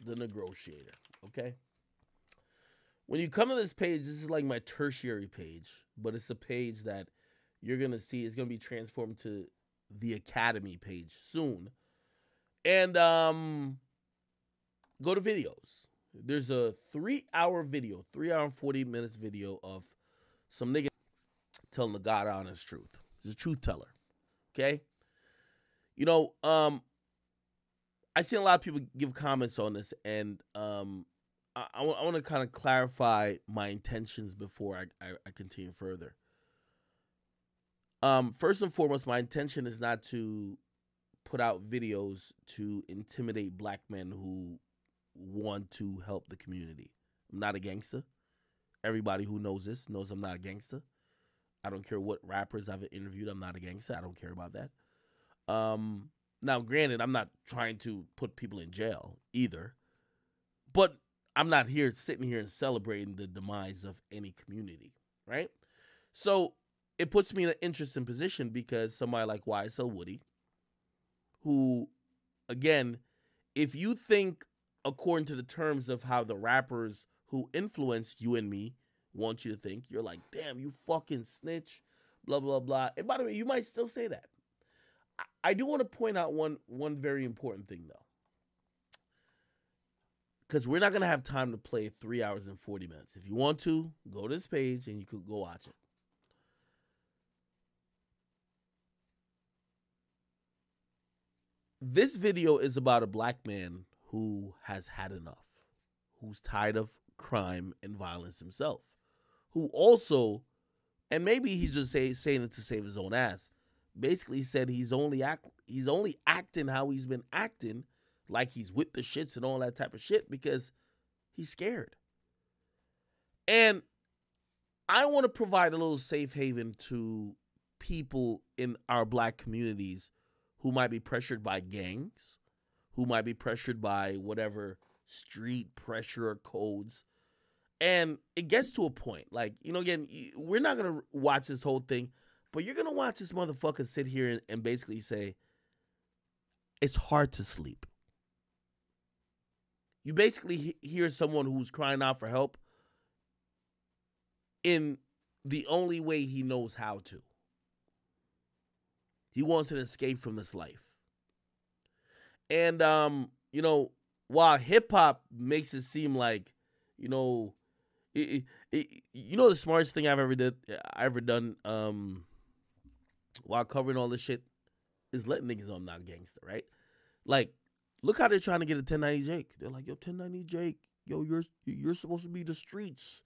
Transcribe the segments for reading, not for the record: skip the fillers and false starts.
the negotiator. Okay. When you come to this page, this is like my tertiary page, but it's a page that you're going to see is going to be transformed to the Academy page soon. And go to videos. There's a 3-hour video, 3 hour and 40 minutes video of some nigga telling the God honest truth. He's a truth teller. Okay? You know, I seen a lot of people give comments on this, and I want to kind of clarify my intentions before I continue further. First and foremost, my intention is not to put out videos to intimidate black men who want to help the community. I'm not a gangster. Everybody who knows this knows I'm not a gangster. I don't care what rappers I've interviewed. I'm not a gangster. I don't care about that. Now, granted, I'm not trying to put people in jail either, but I'm not here sitting here and celebrating the demise of any community, right? So it puts me in an interesting position because somebody like YSL Woody, who, again, if you think according to the terms of how the rappers who influenced you and me want you to think, you're like, damn, you fucking snitch, blah, blah, blah. And by the way, you might still say that. I do want to point out one very important thing, though. Because we're not going to have time to play 3 hours and 40 minutes. If you want to, go to this page and you could go watch it. This video is about a black man who has had enough, who's tired of crime and violence himself, who also, and maybe he's just saying it to save his own ass, basically said he's only acting how he's been acting, like he's with the shits and all that type of shit, because he's scared. And I want to provide a little safe haven to people in our black communities who might be pressured by gangs, who might be pressured by whatever street pressure or codes. And it gets to a point, like, you know, again, we're not going to watch this whole thing, but you're going to watch this motherfucker sit here and basically say, it's hard to sleep. You basically hear someone who's crying out for help in the only way he knows how to. He wants an escape from this life. And, you know, while hip-hop makes it seem like, you know, you know the smartest thing I've ever done while covering all this shit is letting niggas know I'm not a gangster, right? Like, look how they're trying to get a 1090 Jake. They're like, yo, 1090 Jake, yo, you're supposed to be the streets.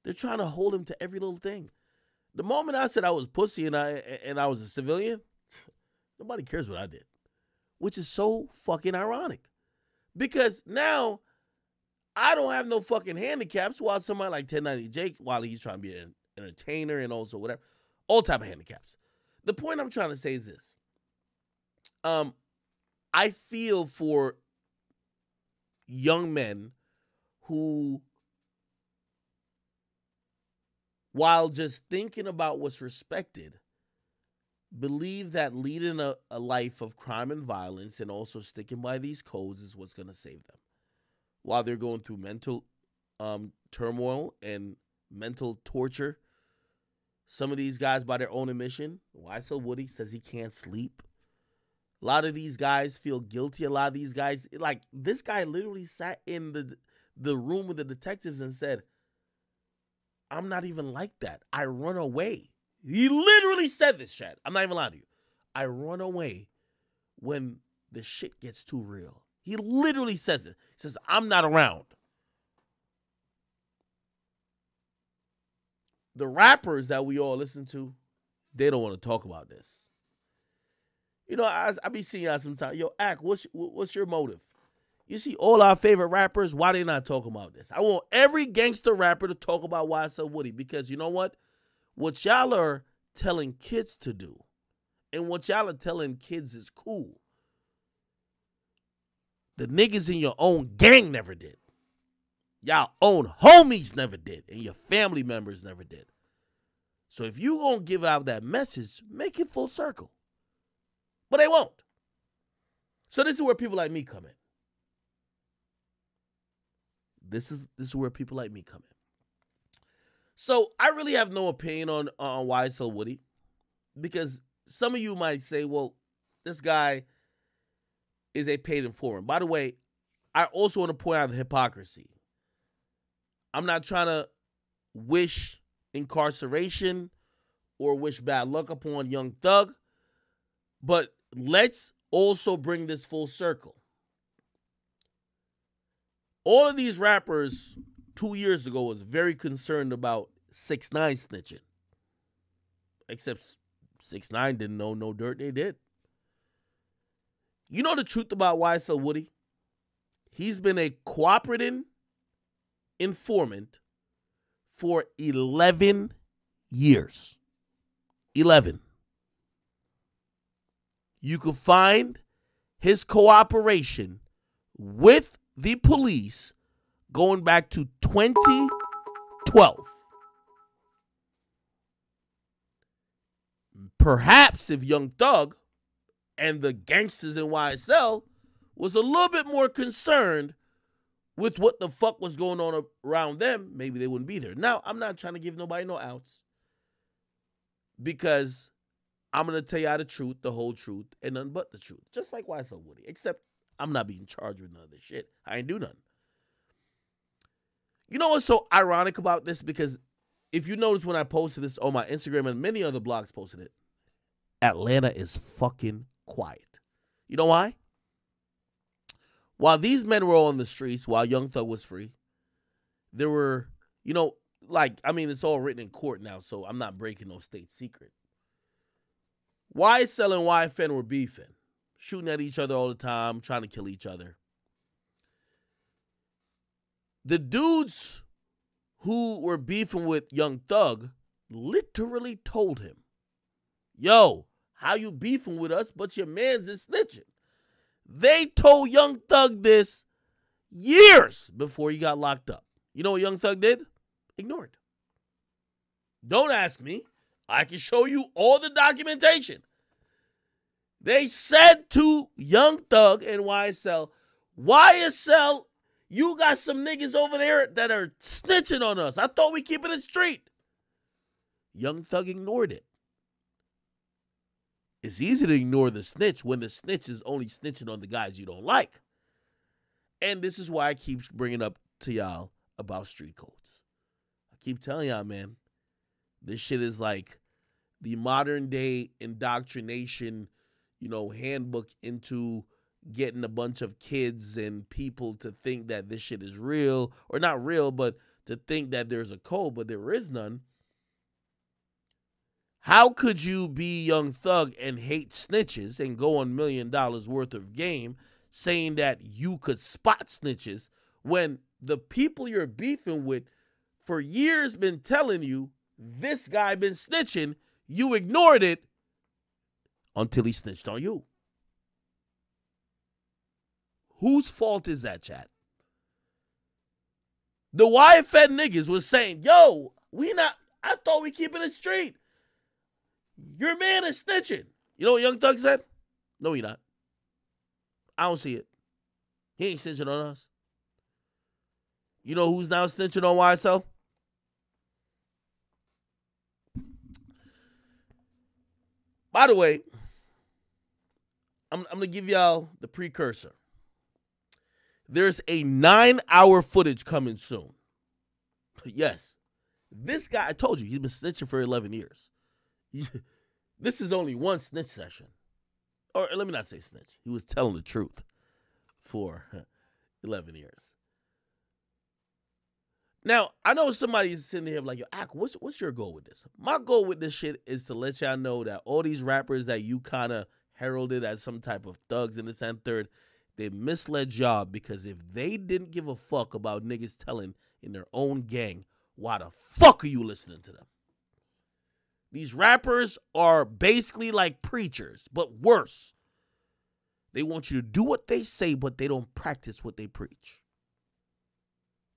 They're trying to hold him to every little thing. The moment I said I was pussy and I was a civilian, nobody cares what I did, which is so fucking ironic, because now I don't have no fucking handicaps while somebody like 1090 Jake, while he's trying to be an entertainer and also whatever, all type of handicaps. The point I'm trying to say is this. I feel for young men who, while just thinking about what's respected, believe that leading a life of crime and violence and also sticking by these codes is what's going to save them, while they're going through mental turmoil and mental torture. Some of these guys, by their own admission, YSL Woody says he can't sleep. A lot of these guys feel guilty. A lot of these guys, like this guy literally sat in the room with the detectives and said, I'm not even like that. I run away. He literally said this, Chad. I'm not even lying to you. I run away when the shit gets too real. He literally says it. He says, I'm not around. The rappers that we all listen to, they don't want to talk about this. You know, I be seeing y'all sometimes. Yo, Ak, what's your motive? You see all our favorite rappers, why they not talking about this? I want every gangster rapper to talk about YSL Woody, because you know what? What y'all are telling kids to do and what y'all are telling kids is cool, the niggas in your own gang never did. Y'all own homies never did, and your family members never did. So if you gonna give out that message, make it full circle. But they won't. So this is where people like me come in. This is where people like me come in. So I really have no opinion on YSL Woody, because some of you might say, well, this guy is a paid informant. By the way, I also want to point out the hypocrisy. I'm not trying to wish incarceration or wish bad luck upon Young Thug, but let's also bring this full circle. All of these rappers 2 years ago was very concerned about 6ix9ine snitching. Except 6ix9ine didn't know no dirt, they did. You know the truth about YSL Woody? He's been a cooperating informant for 11 years. 11. You can find his cooperation with the police going back to 2012. Perhaps if Young Thug and the gangsters in YSL was a little bit more concerned with what the fuck was going on around them, maybe they wouldn't be there. Now, I'm not trying to give nobody no outs, because I'm going to tell y'all the truth, the whole truth, and none but the truth. Just like YSL Woody, except I'm not being charged with none of this shit. I ain't do nothing. You know what's so ironic about this? Because if you notice when I posted this on my Instagram, and many other blogs posted it, Atlanta is fucking quiet. You know why? While these men were on the streets, while Young Thug was free, there were, it's all written in court now, so I'm not breaking no state secret. YSL and YFN were beefing, shooting at each other all the time, trying to kill each other. The dudes who were beefing with Young Thug literally told him, yo, how you beefing with us, but your man's is snitching? They told Young Thug this years before he got locked up. You know what Young Thug did? Ignored. Don't ask me. I can show you all the documentation. They said to Young Thug and YSL, you got some niggas over there that are snitching on us. I thought we keep it a street. Young Thug ignored it. It's easy to ignore the snitch when the snitch is only snitching on the guys you don't like. And this is why I keep bringing up to y'all about street codes. I keep telling y'all, man, this shit is like the modern day indoctrination, handbook into getting a bunch of kids and people to think that this shit is real, or not real, but to think that there's a code, but there is none. How could you be Young Thug and hate snitches and go on $1 million worth of game saying that you could spot snitches when the people you're beefing with for years been telling you this guy been snitching? You ignored it until he snitched on you. Whose fault is that, chat? The YFN niggas was saying, yo, I thought we keep it a street. Your man is snitching. You know what Young Thug said? No, he not. I don't see it. He ain't snitching on us. You know who's now snitching on YSL? By the way, I'm going to give y'all the precursor. There's a 9-hour footage coming soon. Yes. This guy, I told you, he's been snitching for 11 years. This is only one snitch session. Or let me not say snitch. He was telling the truth for 11 years. Now, I know somebody's sitting here like, yo, Ak, what's your goal with this? My goal with this shit is to let y'all know that all these rappers that you kind of heralded as some type of thugs in this and third, they misled y'all, because if they didn't give a fuck about niggas telling in their own gang, why the fuck are you listening to them? These rappers are basically like preachers, but worse. They want you to do what they say, but they don't practice what they preach.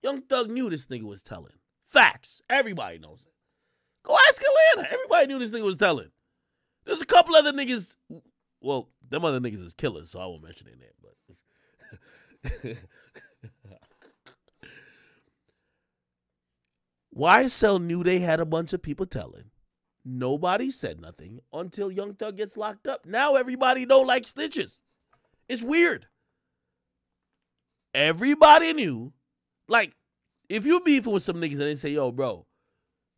Young Thug knew this nigga was telling. Facts. Everybody knows it. Go ask Atlanta. Everybody knew this nigga was telling. There's a couple other niggas. Well, them other niggas is killers, so I won't mention their name. YSL knew they had a bunch of people telling. Nobody said nothing until Young Thug gets locked up. Now everybody don't like snitches. It's weird. Everybody knew. Like, if you beefing with some niggas and they say, yo, bro,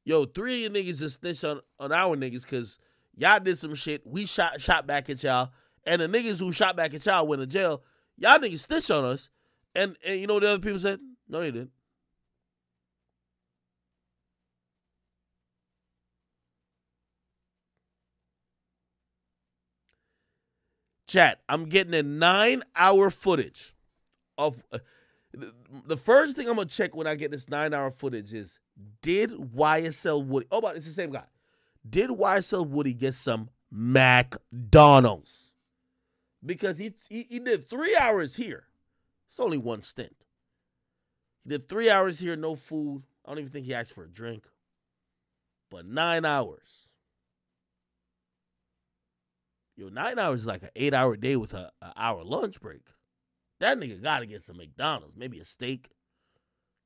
3 of your niggas just snitched on our niggas because y'all did some shit. We shot back at y'all. And the niggas who shot back at y'all went to jail. Y'all niggas snitched on us. And you know what the other people said? No, they didn't. Chat, I'm getting a 9-hour footage of the first thing I'm going to check when I get this 9-hour footage is, did YSL Woody, but it's the same guy. Did YSL Woody get some McDonald's? Because he did 3 hours here. It's only one stint. He did 3 hours here, no food. I don't even think he asked for a drink. But 9 hours. 9 hours is like an 8-hour day with an hour lunch break. That nigga got to get some McDonald's. Maybe a steak.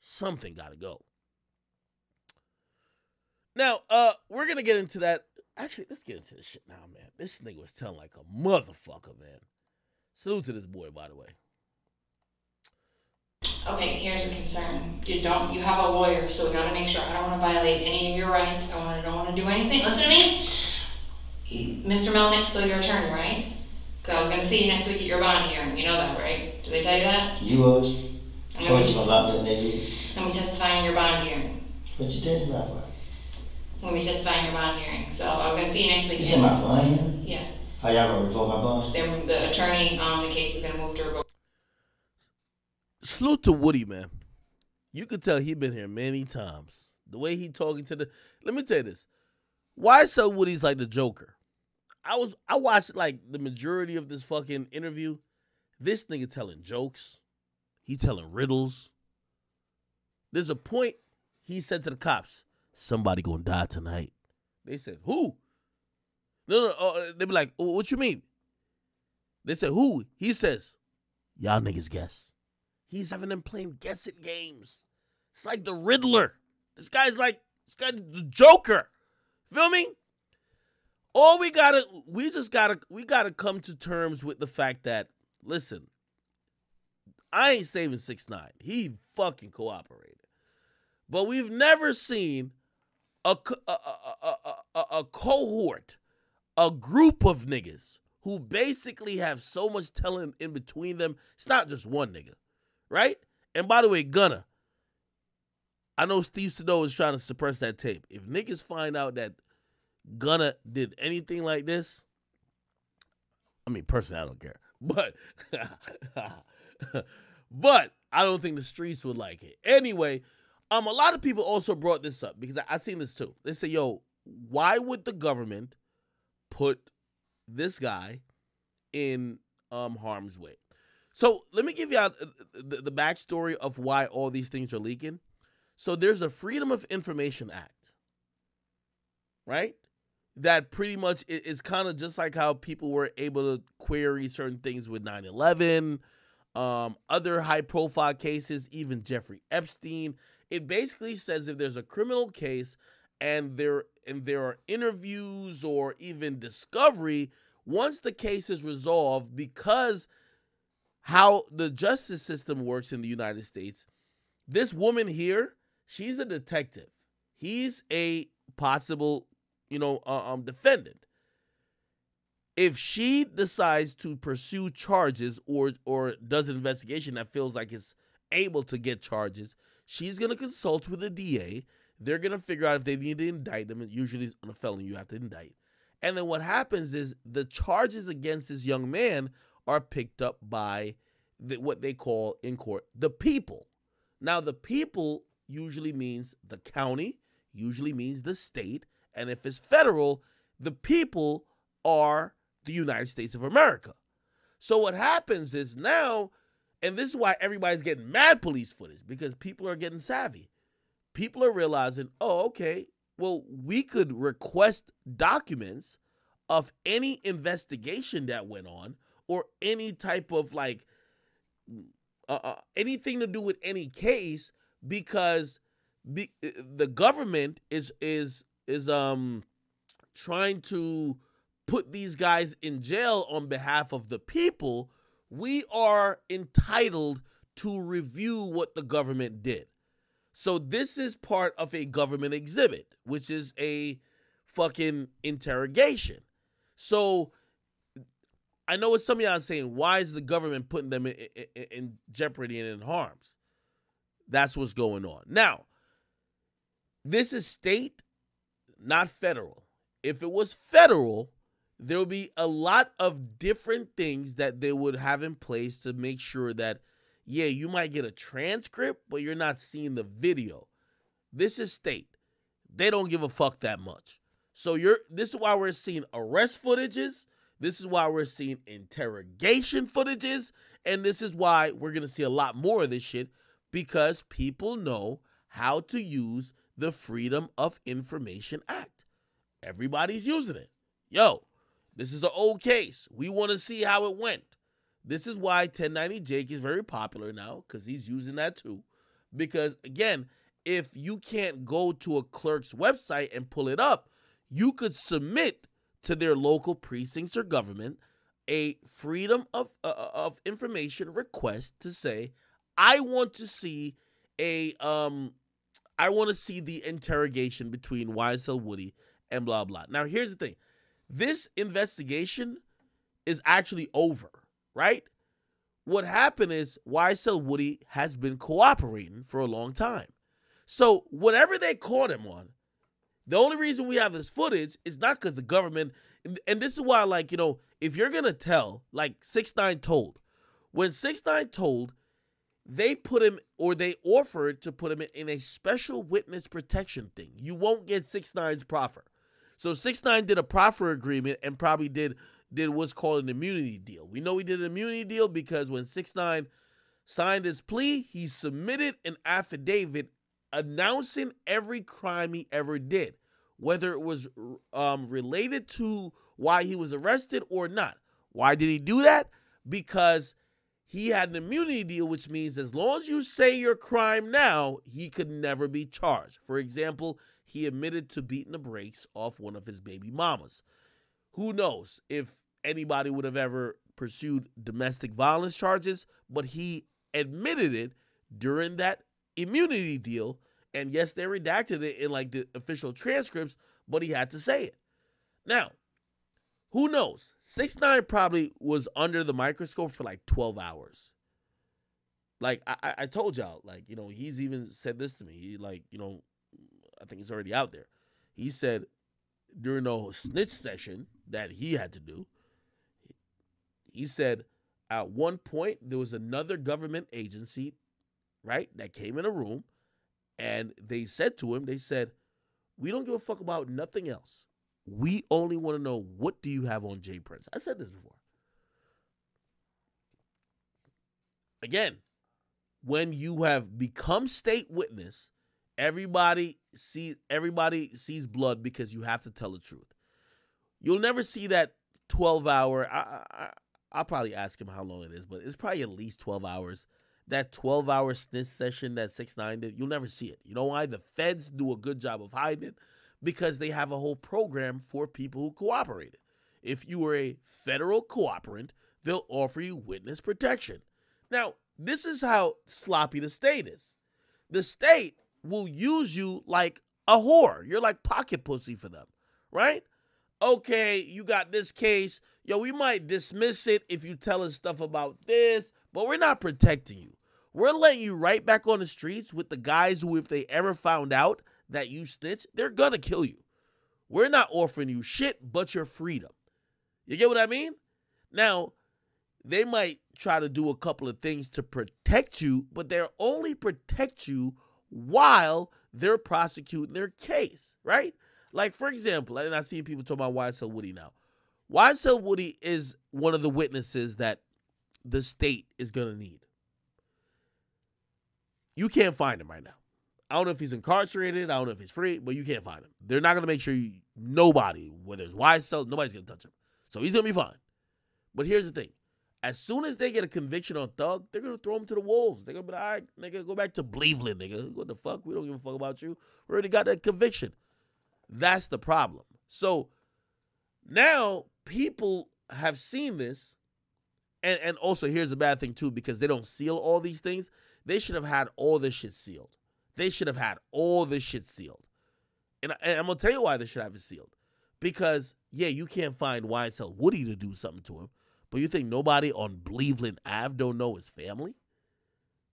Something got to go. Now, we're going to get into that. Actually, let's get into this shit now, man. This nigga was telling like a motherfucker, man. Salute to this boy, by the way. Okay, here's a concern. You have a lawyer, so we gotta make sure. I don't want to violate any of your rights. I don't want to do anything. Listen to me. Mr. Melnick's still your attorney, right? Because I was going to see you next week at your bond hearing. You know that, right? Did they tell you that? You was. So you gonna lock me up next week? And we testify in your bond hearing. What you testify for? When we testify in your bond hearing. So I was going to see you next week. You said my bond hearing? Yeah. How y'all gonna revoke my bond? The attorney on the case is going to move to revoke. Salute to Woody, man. You could tell he been here many times. The way he talking to the... Let me tell you this. YSL Woody's like the Joker. I watched like the majority of this fucking interview. This nigga telling jokes. He telling riddles. There's a point he said to the cops, somebody gonna die tonight. They said, who? No. They be like, what you mean? They said, who? He says, y'all niggas guess. He's having them playing guessing games. It's like the Riddler. This guy's the Joker. Feel me? We gotta come to terms with the fact that, listen, I ain't saving 6ix9ine. He fucking cooperated. But we've never seen a cohort, a group of niggas who basically have so much talent in between them. It's not just one nigga, right? And by the way, Gunna, I know Steve Sado is trying to suppress that tape. If niggas find out that Gunna did anything like this, I mean, personally, I don't care. But I don't think the streets would like it. Anyway, a lot of people also brought this up because I seen this too. They say, yo, why would the government put this guy in harm's way? So let me give you the backstory of why all these things are leaking. So there's a Freedom of Information Act, right? That pretty much is kind of just like how people were able to query certain things with 9/11, other high-profile cases, even Jeffrey Epstein. It basically says if there's a criminal case and there are interviews or even discovery, once the case is resolved, because how the justice system works in the United States, this woman here, she's a detective. He's a possible, defendant. If she decides to pursue charges or does an investigation that feels like it's able to get charges, she's going to consult with the DA. They're going to figure out if they need to indict them. And usually on a felony, you have to indict. And then what happens is the charges against this young man are picked up by what they call in court the people. Now, the people usually means the county, usually means the state, and if it's federal, the people are the United States of America. So what happens is now, and this is why everybody's getting mad police footage, because people are getting savvy. People are realizing, oh, okay, well, we could request documents of any investigation that went on or any type of anything to do with any case, because the government is trying to put these guys in jail on behalf of the people. We are entitled to review what the government did. So this is part of a government exhibit, which is a fucking interrogation. So I know what some of y'all are saying. Why is the government putting them in jeopardy and in harms? That's what's going on. Now, this is state, not federal. If it was federal, there would be a lot of different things that they would have in place to make sure that, yeah, you might get a transcript, but you're not seeing the video. This is state. They don't give a fuck that much. So this is why we're seeing arrest footages. This is why we're seeing interrogation footages. And this is why we're going to see a lot more of this shit, because people know how to use the Freedom of Information Act. Everybody's using it. Yo, this is an old case. We want to see how it went. This is why 1090 Jake is very popular now, because he's using that too. Because, again, if you can't go to a clerk's website and pull it up, you could submit to their local precincts or government a Freedom of Information request to say, I want to see the interrogation between YSL Woody and blah, blah. Now, here's the thing. This investigation is actually over, right? What happened is YSL Woody has been cooperating for a long time. So whatever they caught him on, the only reason we have this footage is not because the government, and this is why, like, you know, if you're going to tell, like 6ix9ine told, when 6ix9ine told, they put him, or they offered to put him in a special witness protection thing. You won't get 6ix9ine's proffer. So 6ix9ine did a proffer agreement and probably did what's called an immunity deal. We know he did an immunity deal because when 6ix9ine signed his plea, he submitted an affidavit announcing every crime he ever did, whether it was related to why he was arrested or not. Why did he do that? Because he had an immunity deal, which means as long as you say your crime now, he could never be charged. For example, he admitted to beating the brakes off one of his baby mamas. Who knows if anybody would have ever pursued domestic violence charges, but he admitted it during that immunity deal. And yes, they redacted it in like the official transcripts, but he had to say it. Now, who knows? 6ix9ine probably was under the microscope for like 12 hours. Like I told y'all, like, you know, he's even said this to me. He, like, you know, I think it's already out there. He said during the snitch session that he had to do, he said at one point there was another government agency, right, that came in a room and they said to him, they said, we don't give a fuck about nothing else. We only want to know, what do you have on Jay Prince? I said this before. Again, when you have become state witness, everybody sees blood because you have to tell the truth. You'll never see that 12-hour. I'll probably ask him how long it is, but it's probably at least 12 hours. That 12-hour snitch session that 6ix9ine did, you'll never see it. You know why? The feds do a good job of hiding it, because they have a whole program for people who cooperated. If you were a federal cooperant, they'll offer you witness protection. Now, this is how sloppy the state is. The state will use you like a whore. You're like pocket pussy for them, right? Okay, you got this case. Yo, we might dismiss it if you tell us stuff about this, but we're not protecting you. We're letting you right back on the streets with the guys who, if they ever found out that you snitch, they're gonna kill you. We're not offering you shit but your freedom. You get what I mean? Now, they might try to do a couple of things to protect you, but they'll only protect you while they're prosecuting their case, right? Like, for example, and I see people talking about YSL Woody now. YSL Woody is one of the witnesses that the state is going to need. You can't find him right now. I don't know if he's incarcerated. I don't know if he's free, but you can't find him. They're not going to make sure nobody, whether it's YSL, nobody's going to touch him. So he's going to be fine. But here's the thing. As soon as they get a conviction on Thug, they're gonna throw him to the wolves. They're gonna be like, all right, nigga, go back to Cleveland, nigga. What the fuck? We don't give a fuck about you. We already got that conviction. That's the problem. So now people have seen this, and also here's the bad thing too, because they don't seal all these things. They should have had all this shit sealed. They should have had all this shit sealed. And I'm gonna tell you why they should have it sealed. Because, yeah, you can't find YSL Woody to do something to him, but you think nobody on Cleveland Ave don't know his family?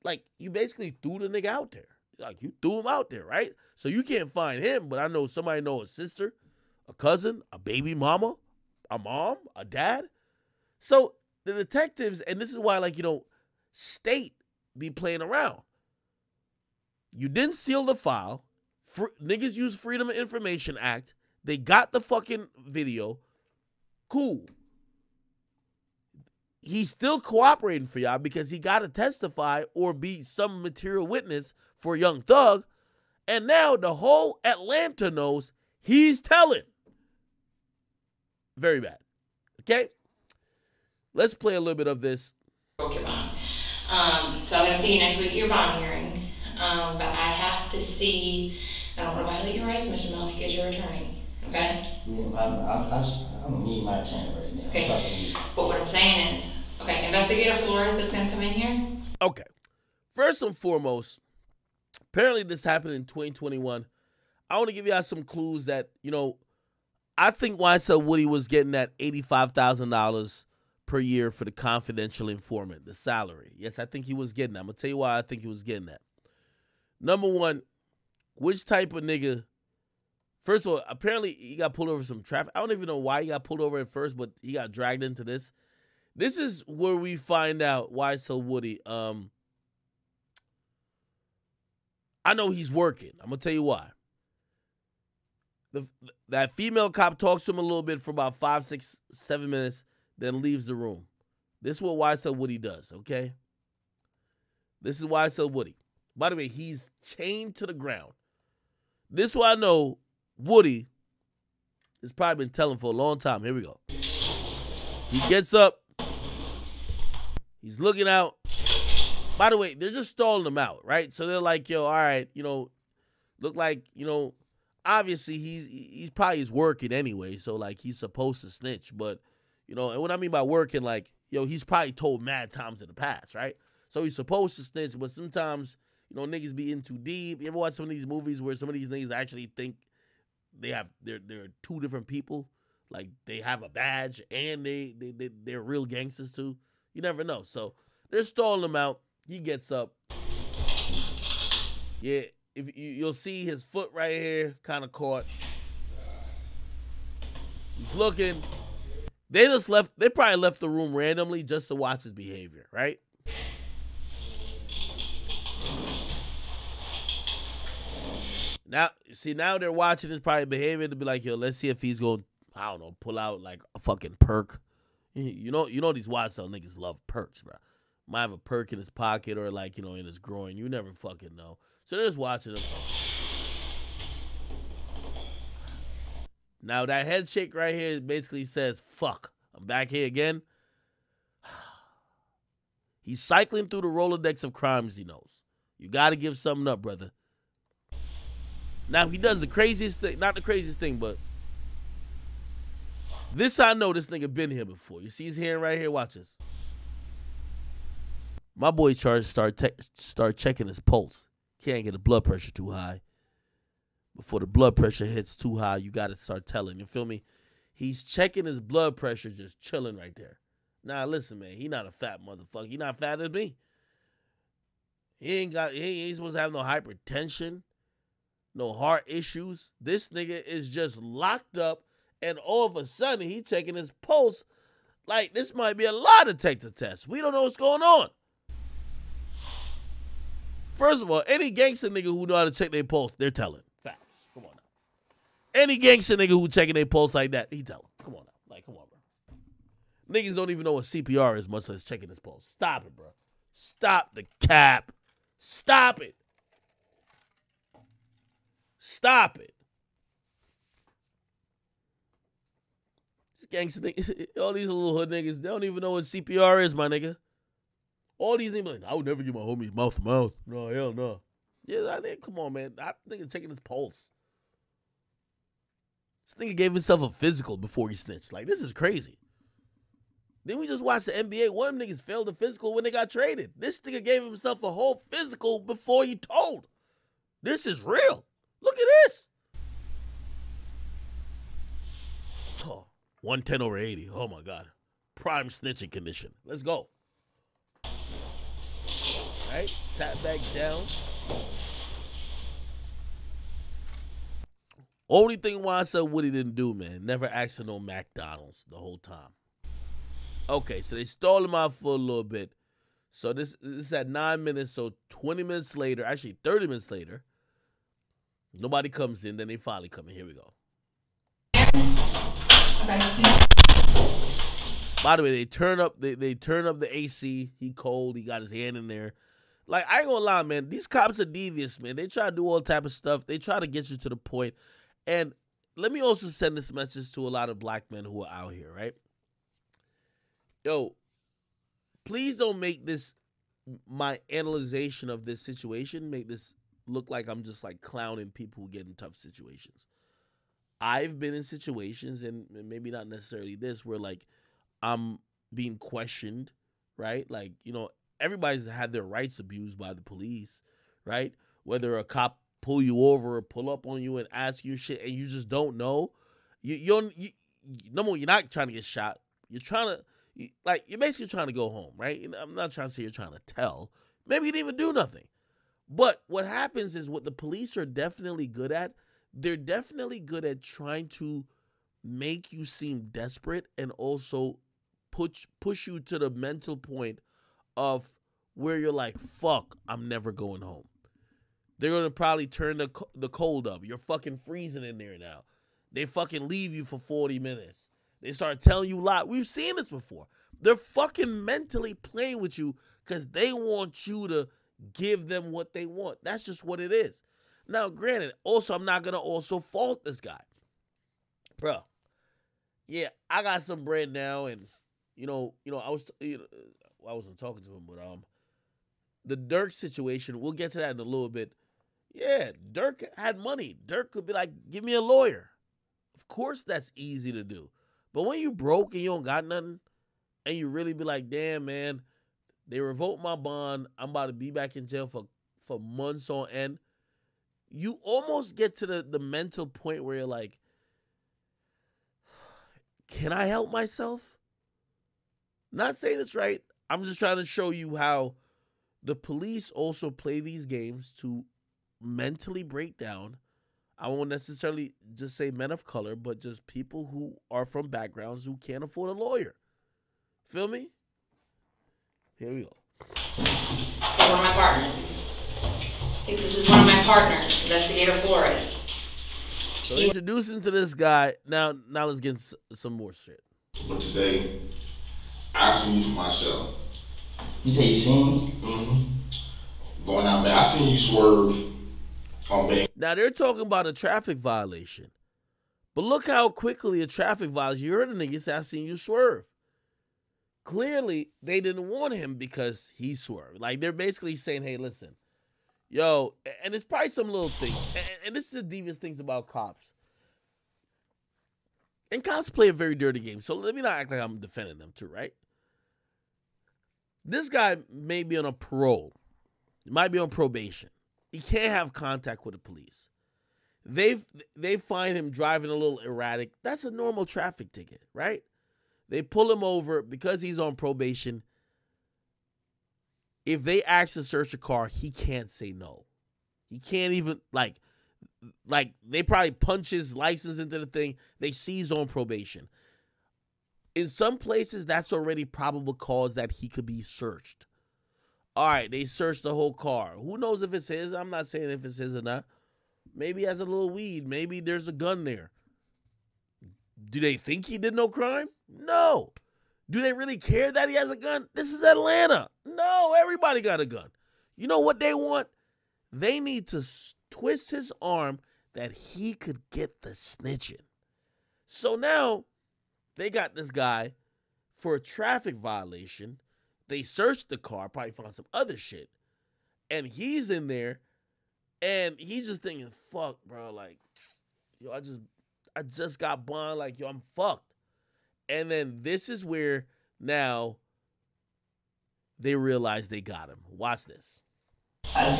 Like, you basically threw the nigga out there. Like, you threw him out there, right? So you can't find him, but I know somebody know a sister, a cousin, a baby mama, a mom, a dad. So the detectives, and this is why, like, state be playing around. You didn't seal the file. Niggas use Freedom of Information Act. They got the fucking video. Cool. He's still cooperating for y'all because he got to testify or be some material witness for Young Thug. And now the whole Atlanta knows he's telling. Very bad. Okay? Let's play a little bit of this. Broke your bond. So I'm going to see you next week at your bond hearing. But I have to see, I don't want to violate your rights, Mr. Melnick is your attorney. Okay? Yeah, I'm gonna need my attorney right now. Okay. But what I'm saying is, okay, Investigator Flores that's going to come in here. Okay. First and foremost, apparently this happened in 2021. I want to give y'all some clues that, I think YSL Woody was getting that $85,000 per year for the confidential informant, the salary. Yes, I think he was getting that. I'm going to tell you why I think he was getting that. Number one, which type of nigga? First of all, apparently he got pulled over some traffic. I don't even know why he got pulled over at first, but he got dragged into this. This is where we find out YSL Woody. I know he's working. I'm going to tell you why. That female cop talks to him a little bit for about 5, 6, 7 minutes, then leaves the room. This is what YSL Woody does, okay? This is YSL Woody. By the way, he's chained to the ground. This is why I know Woody has probably been telling for a long time. Here we go. He gets up. He's looking out. By the way, they're just stalling him out, right? So they're like, yo, all right, look like, obviously he's probably working anyway, so like he's supposed to snitch, but and what I mean by working, like, he's probably told mad times in the past, right? So he's supposed to snitch, but sometimes, niggas be in too deep. You ever watch some of these movies where some of these niggas actually think they're two different people? Like they have a badge and they're real gangsters too. You never know. So they're stalling him out. He gets up. Yeah, you'll see his foot right here, kind of caught. He's looking. They probably left the room randomly just to watch his behavior, right? Now they're watching his probably behavior to be like, yo, let's see if he's going, I don't know, pull out like a fucking perk. You know these YSL niggas love perks, bro. Might have a perk in his pocket or like, in his groin. You never fucking know. So they're just watching him. Now that head shake right here basically says, fuck, I'm back here again. He's cycling through the Rolodex of crimes he knows. You got to give something up, brother. Now he does the craziest thing, not the craziest thing, but this I know this nigga been here before. You see his hand right here? Watch this. My boy start checking his pulse. Can't get the blood pressure too high. Before the blood pressure hits too high, you got to start telling. You feel me? He's checking his blood pressure, just chilling right there. Now, listen, man. He not a fat motherfucker. He not fat as me. He ain't supposed to have no hypertension, no heart issues. This nigga is just locked up, and all of a sudden, he checking his pulse. Like, this might be a lie detector test. We don't know what's going on. First of all, any gangster nigga who know how to check their pulse, they're telling. Facts. Come on now. Any gangster nigga who checking their pulse like that, he telling. Come on now. Like, come on, bro. Niggas don't even know what CPR is, much less checking his pulse. Stop it, bro. Stop the cap. Stop it. Stop it. Gangsta niggas, all these little hood niggas, they don't even know what CPR is, my nigga. All these niggas like, I would never give my homie mouth to mouth. No, hell no. Yeah, come on, man. I think checking his pulse. This nigga gave himself a physical before he snitched. Like, this is crazy. Then we just watched the NBA. One of them niggas failed the physical when they got traded. This nigga gave himself a whole physical before he told. This is real. Look at this. Oh, 110/80. Oh, my God. Prime snitching condition. Let's go. Right? Sat back down. Only thing YSL Woody didn't do, man, never asked for no McDonald's the whole time. Okay, so they stalled him out for a little bit. So this is at 9 minutes, so 20 minutes later, actually 30 minutes later, nobody comes in, then they finally come in. Here we go. Okay. By the way, they turn up the AC. He cold. He got his hand in there. Like, I ain't gonna lie, man. These cops are devious, man. They try to do all type of stuff. They try to get you to the point. And let me also send this message to a lot of black men who are out here, right? Yo, please don't make this, my analyzation of this situation, make this look like I'm just like clowning people who get in tough situations. I've been in situations, and maybe not necessarily this, where like I'm being questioned, right? Like, you know, everybody's had their rights abused by the police, right? Whether a cop pull you over or pull up on you and ask you shit and you just don't know. Number one, you're not trying to get shot. You're trying to, you're basically trying to go home, right? And I'm not trying to say you're trying to tell. Maybe you didn't even do nothing. But what happens is what the police are definitely good at, they're definitely good at trying to make you seem desperate and also push you to the mental point of where you're like, fuck, I'm never going home. They're going to probably turn the cold up. You're fucking freezing in there now. They fucking leave you for 40 minutes. They start telling you lies. We've seen this before. They're fucking mentally playing with you because they want you to give them what they want. That's just what it is. Now, granted, also, I'm not going to also fault this guy. Bro, yeah, I got some bread now, and, I wasn't talking to him, but the Dirk situation, we'll get to that in a little bit. Yeah, Dirk had money. Dirk could be like, give me a lawyer. Of course that's easy to do. But when you broke and you don't got nothing, and you really be like, damn, man, they revoked my bond. I'm about to be back in jail for months on end. You almost get to the mental point where you're like, can I help myself? Not saying it's right. I'm just trying to show you how the police also play these games to mentally break down. I won't necessarily just say men of color, but just people who are from backgrounds who can't afford a lawyer. Feel me? Here we go. One of my partners. This is one of my partners, Investigator Flores. So introducing to this guy. Now let's get some more shit. But today, I seen you for myself. You say you seen me? Mm-hmm. Going out, man. I seen you swerve on Bay. Now they're talking about a traffic violation. But look how quickly a traffic violation, you heard a nigga say, I seen you swerve. Clearly, they didn't want him because he swerved. Like, they're basically saying, hey, listen, yo, and it's probably some little things. And this is the devious things about cops. And cops play a very dirty game. So let me not act like I'm defending them too, right? This guy may be on a parole. He might be on probation. He can't have contact with the police. They find him driving a little erratic. That's a normal traffic ticket, right? They pull him over because he's on probation. If they ask to search a car, he can't say no. He can't even, like they probably punch his license into the thing. They see he's on probation. In some places, that's already probable cause that he could be searched. All right, they searched the whole car. Who knows if it's his? I'm not saying if it's his or not. Maybe he has a little weed. Maybe there's a gun there. Do they think he did no crime? No. Do they really care that he has a gun? This is Atlanta. No, everybody got a gun. You know what they want? They need to twist his arm that he could get the snitching. So now, They got this guy for a traffic violation. They searched the car, probably found some other shit. And he's in there, and he's just thinking, fuck, bro, like, yo, I just got bond, like, yo, I'm fucked. And then this is where now they realize they got him. Watch this. I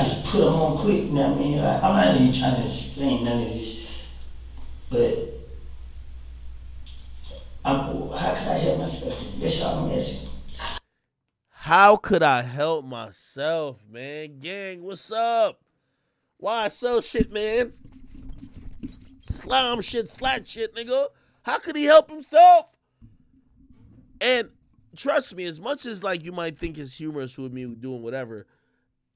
just put them on quick, you know what I mean? I'm not even trying to explain none of this, but how could I help myself? That's all I'm asking. How could I help myself, man? Gang, what's up? YSL shit, man. Slime shit, slat shit, nigga. How could he help himself? And trust me, as much as like you might think it's humorous with me doing whatever,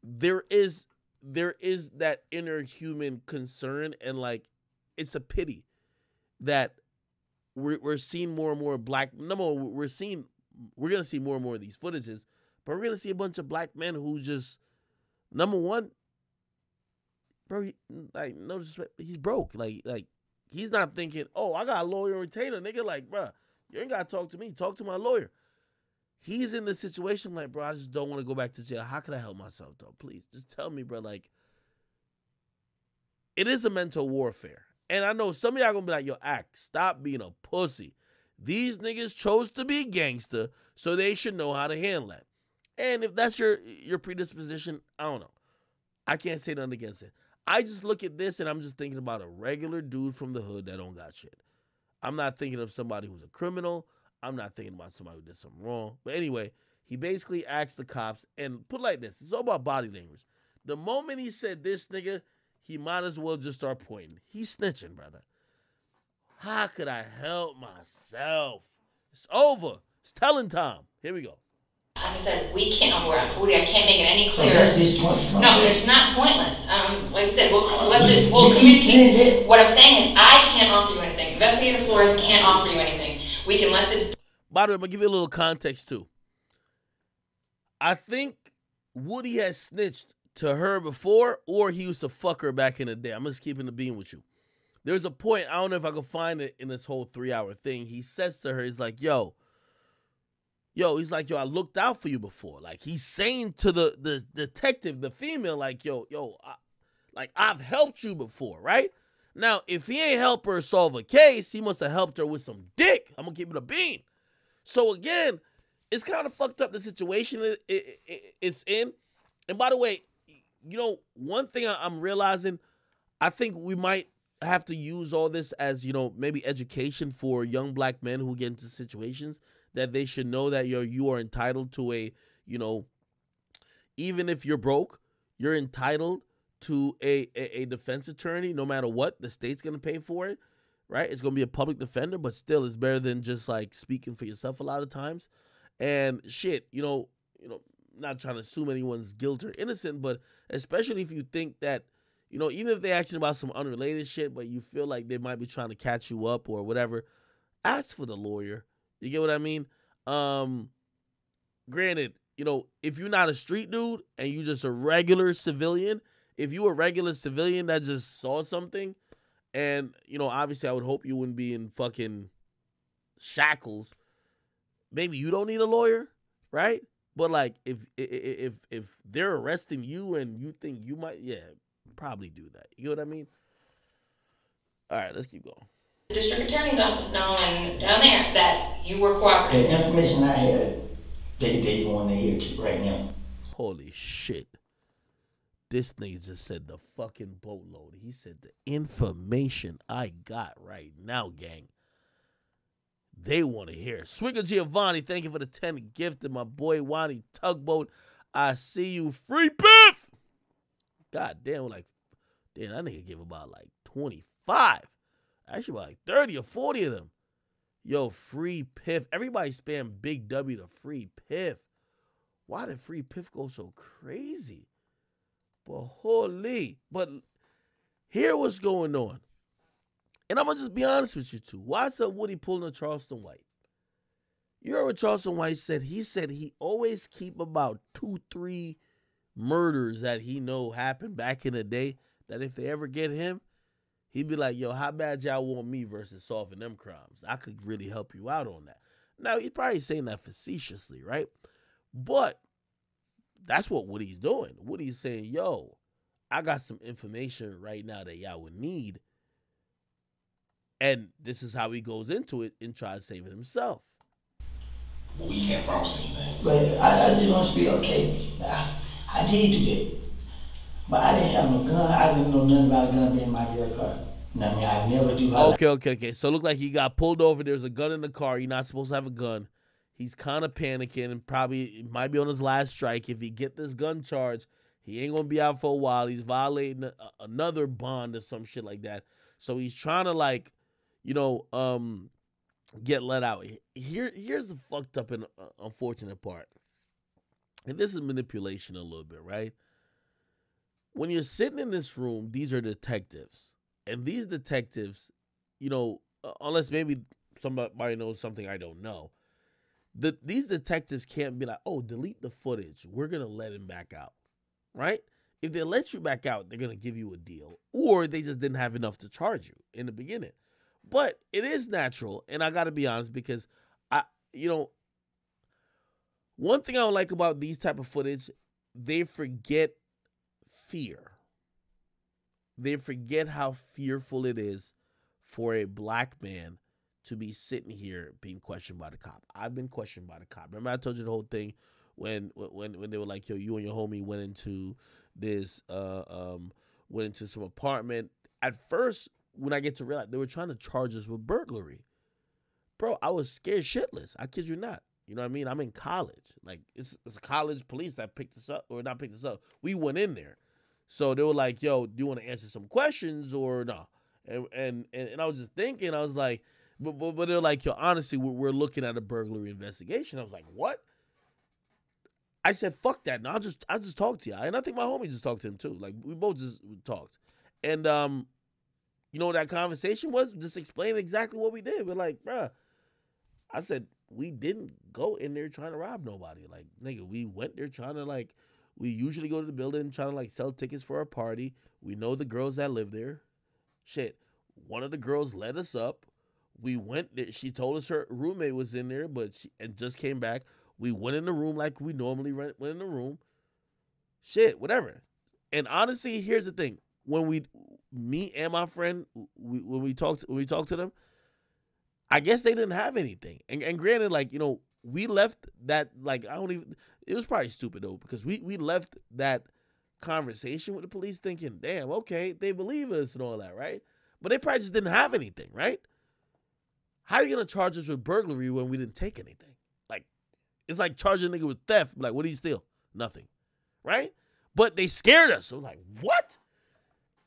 there is that inner human concern, and like it's a pity that we're seeing more and more black. Number one, we're gonna see more and more of these footages, but we're gonna see a bunch of black men who just, number one, bro, like no disrespect, he's broke. Like he's not thinking, oh, I got a lawyer and retainer, nigga. Like, bro, you ain't gotta talk to me. Talk to my lawyer. He's in this situation like, bro, I just don't want to go back to jail. How can I help myself, though? Please, just tell me, bro. Like, it is a mental warfare. And I know some of y'all gonna be like, yo, Act, stop being a pussy. These niggas chose to be gangster, so they should know how to handle that. And if that's your predisposition, I don't know. I can't say nothing against it. I just look at this and I'm just thinking about a regular dude from the hood that don't got shit. I'm not thinking of somebody who's a criminal. I'm not thinking about somebody who did something wrong. But anyway, he basically asked the cops, and put it like this, it's all about body language. The moment he said this, nigga, he might as well just start pointing. He's snitching, brother. How could I help myself? It's over. It's telling time. Here we go. I said, we can't, Woody, I can't make it any So clearer. that's his point. No, it's not pointless. Like I said, we'll communicate. What I'm saying is, I can't offer you anything. Investigator Flores can't offer you anything. We can let the... By the way, I'm going to give you a little context, too. I think Woody has snitched to her before, or he used to fuck her back in the day. I'm just keeping the beam with you. There's a point, I don't know if I can find it in this whole 3-hour thing. He says to her, he's like, yo, I looked out for you before. Like, he's saying to the detective, the female, like, I've helped you before, right? Now, if he ain't helped her solve a case, he must have helped her with some dick. I'm going to keep it a bean. So, again, it's kind of fucked up the situation it's in. And by the way, one thing I'm realizing, I think we might have to use all this as, maybe education for young black men who get into situations that they should know that you are entitled to a, even if you're broke, you're entitled to a defense attorney. No matter what, the state's going to pay for it, right? It's going to be a public defender, but still it's better than just like speaking for yourself a lot of times. And shit, not trying to assume anyone's guilt or innocent, but especially if you think that, even if they ask you about some unrelated shit, but you feel like they might be trying to catch you up or whatever, ask for the lawyer. You get what I mean? Granted, if you're not a street dude and you just a regular civilian, if you a regular civilian that just saw something, and, obviously I would hope you wouldn't be in fucking shackles, maybe you don't need a lawyer, right? But like if they're arresting you and you think you might, probably do that. You know what I mean? All right, let's keep going. The district attorney's office knowing down there that you were cooperating. The information I had, they want to hear to right now. Holy shit. This nigga just said the fucking boatload. He said the information I got right now, gang. They want to hear. Swigger Giovanni, thank you for the 10 gifted. My boy Wani Tugboat, I see you. Free Piff! God damn, that nigga gave about like 25. Actually about like 30 or 40 of them. Yo, Free Piff. Everybody spam Big W to Free Piff. Why did Free Piff go so crazy? But holy. But here what's going on. And I'm going to just be honest with you two. Why is Woody pulling a Charleston White? You heard what Charleston White said? He said he always keep about 2-3 murders that he know happened back in the day, that if they ever get him, He'd be like, yo, how bad y'all want me versus solving them crimes? I could really help you out on that. Now, he's probably saying that facetiously, right? But that's what Woody's doing. Woody's saying, yo, I got some information right now that y'all would need. And this is how he goes into it and tries to save it himself. But we can't promise anything. But I just want to be okay. I did do that. But I didn't have no gun. I didn't know nothing about a gun being in my girl car. You know what I mean? I never do. Okay. So it looked like he got pulled over. There's a gun in the car. You're not supposed to have a gun. He's kind of panicking and probably might be on his last strike. If he get this gun charge, he ain't going to be out for a while. He's violating another bond or some shit like that. So he's trying to like, get let out. Here's the fucked up and unfortunate part. And this is manipulation a little bit, right? When you're sitting in this room, these are detectives. And these detectives, unless maybe somebody knows something I don't know, these detectives can't be like, oh, delete the footage. We're going to let him back out, right? If they let you back out, they're going to give you a deal. Or they just didn't have enough to charge you in the beginning. But it is natural, and I got to be honest, because one thing I don't like about these type of footage, they forget fear. They forget how fearful it is for a black man to be sitting here being questioned by the cop. I've been questioned by the cop. Remember I told you the whole thing when they were like, yo, you and your homie went into this, went into some apartment. At first, when I get to realize, they were trying to charge us with burglary. Bro, I was scared shitless. I kid you not. You know what I mean? I'm in college. Like, it's college police that picked us up, or not picked us up. We went in there. So they were like, yo, do you want to answer some questions or no? And I was just thinking, I was like, but they're like, yo, honestly, we're looking at a burglary investigation. I was like, what? I said, fuck that. No, I'll just talk to you. And I think my homie just talked to him too. Like, we both just talked. And you know what that conversation was? Just explain exactly what we did. We're like, bruh, I said, we didn't go in there trying to rob nobody. Like, nigga, we went there trying to, like, we usually go to the building trying to, like, sell tickets for a party. We know the girls that live there. Shit, one of the girls led us up. We went there. She told us her roommate was in there, and just came back. We went in the room like we normally went in the room. Shit, whatever. And honestly, here's the thing. When me and my friend, when we talked to them, I guess they didn't have anything. And granted, like, we left that, like, it was probably stupid though, because we left that conversation with the police thinking, damn, okay, they believe us and all that, right? But they probably just didn't have anything, right? How are you going to charge us with burglary when we didn't take anything? Like, it's like charging a nigga with theft. Like, what did he steal? Nothing, right? But they scared us. So it was like, what?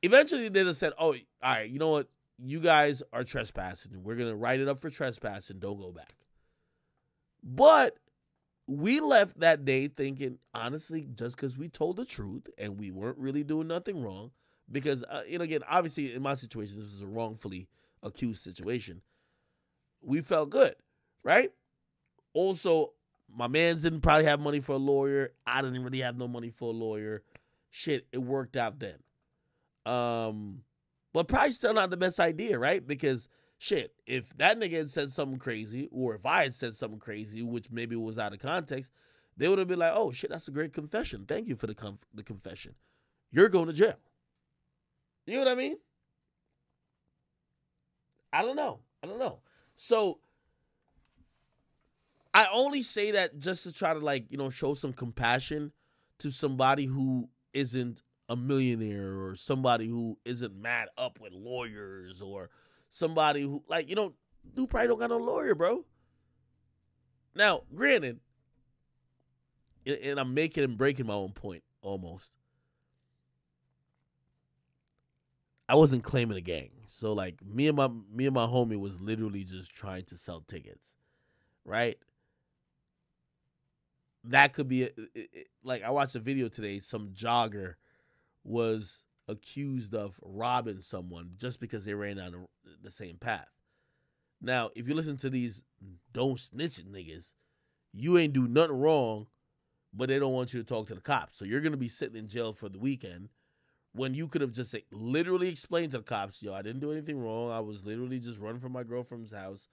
Eventually, they just said, oh, all right, you know what? You guys are trespassing. We're going to write it up for trespassing. Don't go back. But we left that day thinking, honestly, just because we told the truth and we weren't really doing nothing wrong, because, again, obviously, in my situation, this was a wrongfully accused situation. We felt good, right? Also, my mans didn't probably have money for a lawyer. I didn't really have no money for a lawyer. Shit, it worked out then. But probably still not the best idea, right? Because shit, if that nigga had said something crazy, or if I had said something crazy, which maybe was out of context, they would have been like, oh shit, that's a great confession. Thank you for the confession. You're going to jail. You know what I mean? I don't know. So I only say that just to try to, like, show some compassion to somebody who isn't a millionaire, or somebody who isn't mad up with lawyers, or somebody who, like, who probably don't got no lawyer, bro. Now, granted, and I'm making and breaking my own point almost. I wasn't claiming a gang. So, like, me and my homie was literally just trying to sell tickets, right? That could be like, I watched a video today. Some jogger was accused of robbing someone just because they ran down the same path. Now, if you listen to these don't snitch niggas, you ain't do nothing wrong, but they don't want you to talk to the cops. So you're going to be sitting in jail for the weekend, when you could have just literally explained to the cops, yo, I didn't do anything wrong. I was literally just running from my girlfriend's house,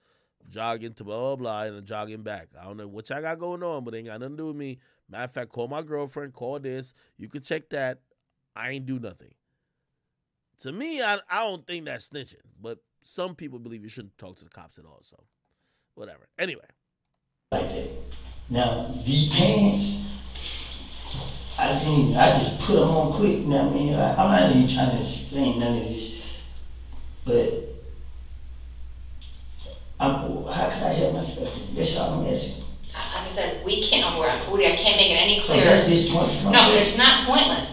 jogging to blah, blah, blah, and then jogging back. I don't know what y'all got going on, but it ain't got nothing to do with me. Matter of fact, call my girlfriend, call this. You could check that. I ain't do nothing. To me, I don't think that's snitching, but some people believe you shouldn't talk to the cops at all, so whatever. Anyway. Like that. Now, these pants, I just put them on quick. You know what I mean? I'm not even trying to explain none of this, but how could I help myself? That's all I'm asking. Like I said, we can't, Woody, I can't make it any So clearer. that's this point. No, it's not pointless.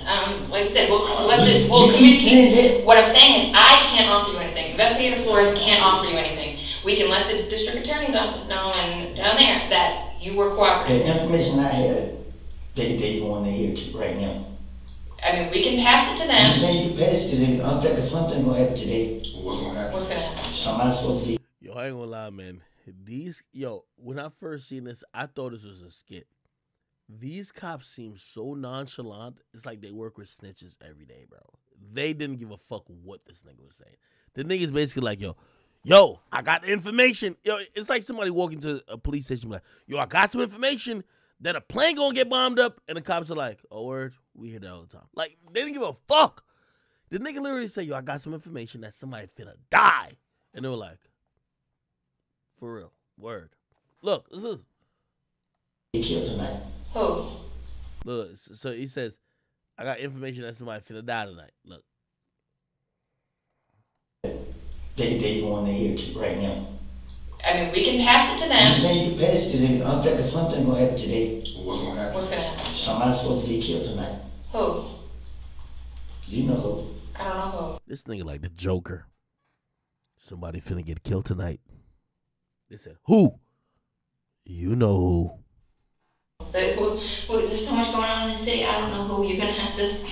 Like I said, we'll communicate. What I'm saying is, I can't offer you anything. Investigator Flores can't offer you anything. We can let the district attorney's office know and down there that you were cooperative. The information I had, they want to hear to right now. I mean, we can pass it to them. I'm saying you pass it to them. I'm thinking something gonna happen today. What's gonna happen? What's gonna happen? Somebody's supposed to be. Yo, I ain't gonna lie, man. When I first seen this, I thought this was a skit. These cops seem so nonchalant. It's like they work with snitches every day, bro. They didn't give a fuck what this nigga was saying. The nigga's basically like, yo, I got the information. Yo, it's like somebody walking to a police station like, yo, I got some information that a plane gonna get bombed up, and the cops are like, oh, word, we hear that all the time. Like, they didn't give a fuck. The nigga literally said, yo, I got some information that somebody finna die. And they were like, for real, word. Look, this is. He killed tonight. Who? Look, so he says, I got information that somebody finna die tonight. Look. They want to hear it right now. I mean, we can pass it to them. I'm saying you pass it to them. I'm thinking something gonna happen today. What's gonna happen? What's gonna happen? Somebody's supposed to get killed tonight. Who? You know who? I don't know who. This nigga like the Joker. Somebody finna get killed tonight. They said, who? You know who. There's so much going on in the city, I don't know who. You're gonna have to.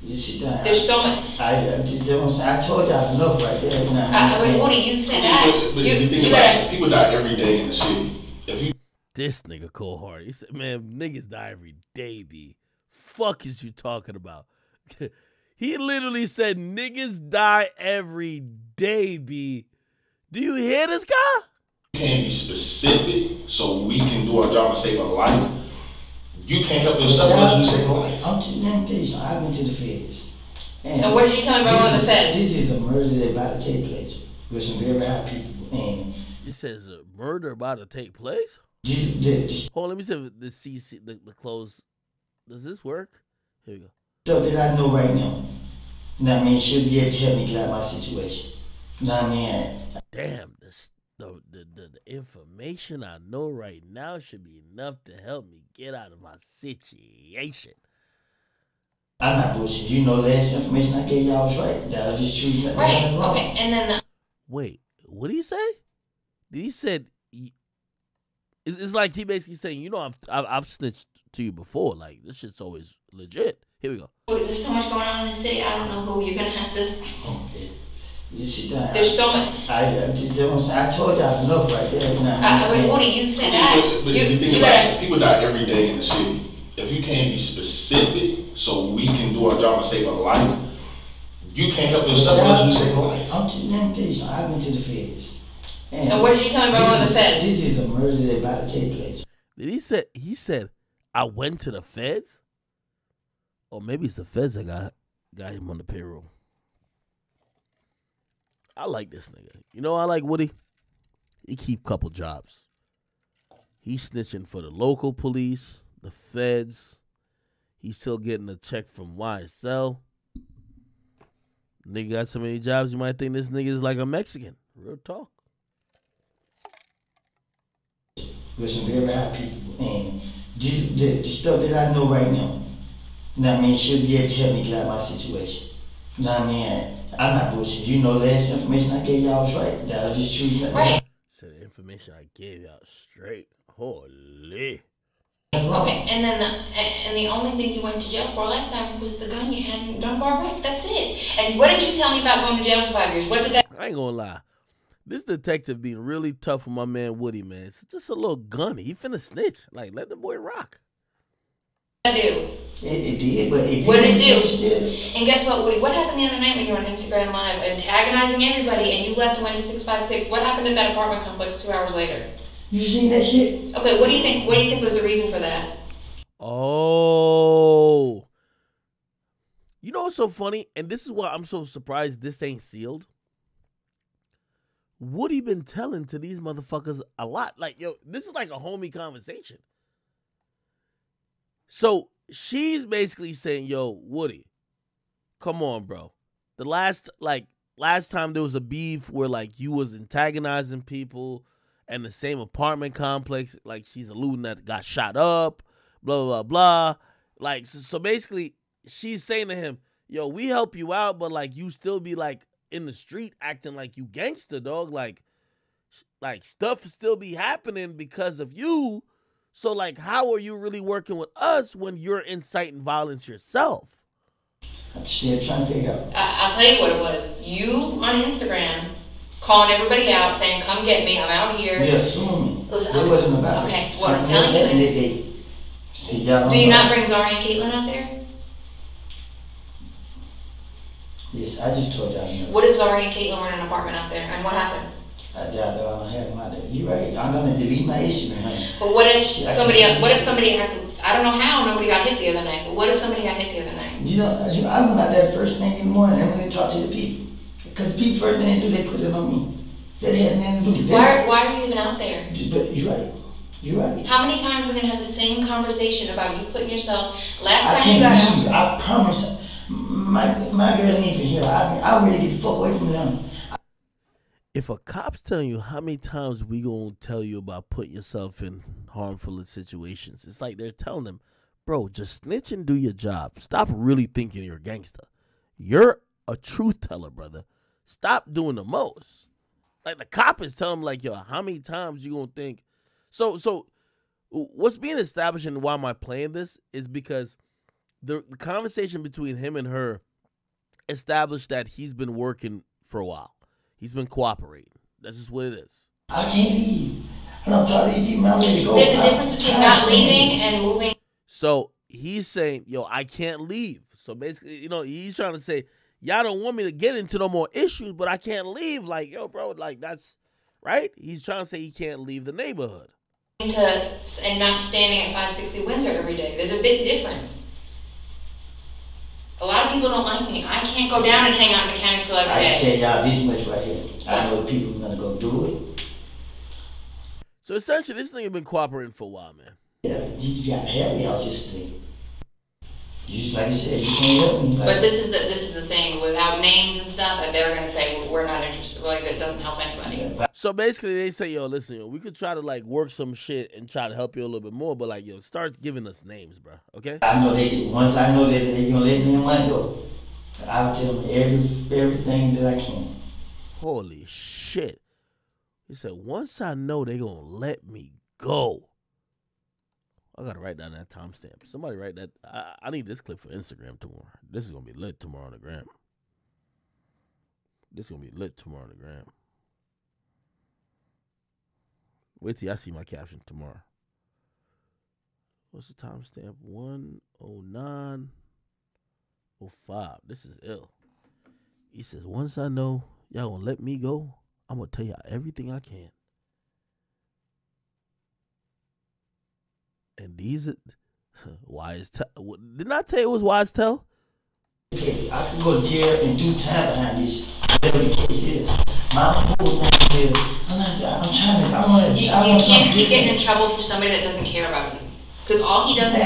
You sit down. There's so much. I just don't. I told y'all enough right there. But Woody, you said that. But you think about it, people die every day in the city. This nigga cold hard. He said, man, niggas die every day, B. Fuck is you talking about? He literally said niggas die every day, B. Do you hear this guy? You can't be specific so we can do our job and save a life. You can't help yourself unless you save a life. I'm just let me tell you something. I went to the feds. And what did you tell me about going to the feds? This is a murder that's about to take place with some very high people. And it says a murder about to take place? Hold on, let me see if the CC, the close. Does this work? Here we go. So that I know right now. You know what I mean? She'll be able to help me get out of my situation. You know what I mean? Damn, the information I know right now should be enough to help me get out of my situation. I'm not bullshit. You know, last information I gave y'all was right. That I was just choosing that. Right. Okay. And then wait, what did he say? He said it's like he basically saying, you know, I've snitched to you before. Like, this shit's always legit. Here we go. There's so much going on in the city. I don't know who. You're gonna have to. You sit down. There's so much. I just don't. I told y'all enough right there. But Woody, you said that. But you think about it, people die every day in the city. If you can't be specific so we can do our job and save a life, you can't help yourself unless you save a life. I'm just let me tell you something. I went to the feds. And what did you tell me about going to the feds? This is a murder that's about to take place. Did he said I went to the feds? Or maybe it's the feds that got him on the payroll. I like this nigga. You know I like Woody? He keep couple jobs. He's snitching for the local police, the feds. He's still getting a check from YSL. Nigga got so many jobs, you might think this nigga is like a Mexican. Real talk. With some very high people. And the stuff that I know right now, you know what I mean, she'll be able to help me get out of my situation. You know what I mean? I'm not bullshit. You know, last information I gave y'all was right. That I was just choosing that. Right. So the information I gave y'all straight. Holy. Okay, and then the only thing you went to jail for last time was the gun you had in Dunbar Wreck. That's it. And what did you tell me about going to jail for 5 years? What did that? I ain't gonna lie. This detective being really tough with my man Woody, man. It's just a little gunny. He finna snitch. Like, let the boy rock. do? It did, but it What did it didn't do? still. And guess what, Woody? What happened the other night when you were on Instagram Live antagonizing everybody and you left and went to 656? What happened at that apartment complex 2 hours later? You seen that shit? Okay, what do you think? What do you think was the reason for that? Oh. You know what's so funny? And this is why I'm so surprised this ain't sealed. Woody been telling to these motherfuckers a lot. Like, yo, this is like a homie conversation. So she's basically saying, yo, Woody, come on, bro. The last time there was a beef where like you was antagonizing people and the same apartment complex, like she's alluding that got shot up, blah, blah, blah. Like, so basically she's saying to him, yo, we help you out, but like you still be like in the street acting like you gangster, dog. Like stuff still be happening because of you. So, like, how are you really working with us when you're inciting violence yourself? I'm still trying to figure out. I'll tell you what it was. You on Instagram calling everybody out, saying, "Come get me. I'm out here." You're assuming. Listen, It wasn't about okay, it. what I'm Something else telling happened you that day. See, y'all Do you know. not bring Zari and Caitlin out there? Yes, I just told y'all. You know. What if Zari and Caitlin were in an apartment out there, and what happened? I doubt that I don't have them out there. You're right. I'm gonna delete my Instagram. Honey. But what if Shit, somebody acted, I don't know how nobody got hit the other night, but what if somebody got hit the other night? You know, I went out there first thing in the morning and when they talk to the people. Because the people first thing they do, they put it on me. That had nothing to do with that. Why are you even out there? But you're right. You're right. How many times are we gonna have the same conversation about you putting yourself, last I time you got can't leave. out? I promise. My girl ain't even here. I really get the fuck away from them. If a cop's telling you how many times we gonna tell you about putting yourself in harmful situations, it's like they're telling them, bro, just snitch and do your job. Stop really thinking you're a gangster. You're a truth teller, brother. Stop doing the most. Like the cop is telling him, like, yo, how many times you gonna think? So what's being established and why am I playing this is because the conversation between him and her established that he's been working for a while. He's been cooperating. That's just what it is. I can't leave. And I'm tired of you people. I'm ready to go. There's a difference between not leaving and moving. So he's saying, yo, I can't leave. So basically, you know, he's trying to say, y'all don't want me to get into no more issues, but I can't leave. Like, yo, bro, like that's right. He's trying to say he can't leave the neighborhood. And not standing at 560 Windsor every day. There's a big difference. A lot of people don't like me. I can't go down and hang out in the county store every day. I can tell y'all this much right here. I know the people who's gonna go do it. So essentially, this thing has been cooperating for a while, man. Yeah, you just got happy out yesterday. You just like you said, you can't help me. Like, But this is the thing. Without names and stuff, and they're gonna say we're not interested. Like that doesn't help anybody. yeah, So basically, they say, yo, listen, yo, we could try to like work some shit and try to help you a little bit more, but like, yo, start giving us names, bro. Okay? I know once I know that they're gonna let me and mine go, I'll tell them everything that I can. Holy shit. He said, once I know they gonna let me go. I gotta write down that timestamp. Somebody write that. I need this clip for Instagram tomorrow. This is gonna be lit tomorrow on the gram. This is gonna be lit tomorrow on the gram. Wait till I see my caption tomorrow. What's the timestamp? 1:09:05. This is ill. He says, once I know y'all gonna let me go, I'm gonna tell y'all everything I can. And these are wise tell. Didn't I tell you it was wise tell? Okay, I can go to jail and do time behind this. Whatever the case is. My whole thing is, I want You can't keep getting in trouble for somebody that doesn't care about you. Because all he does is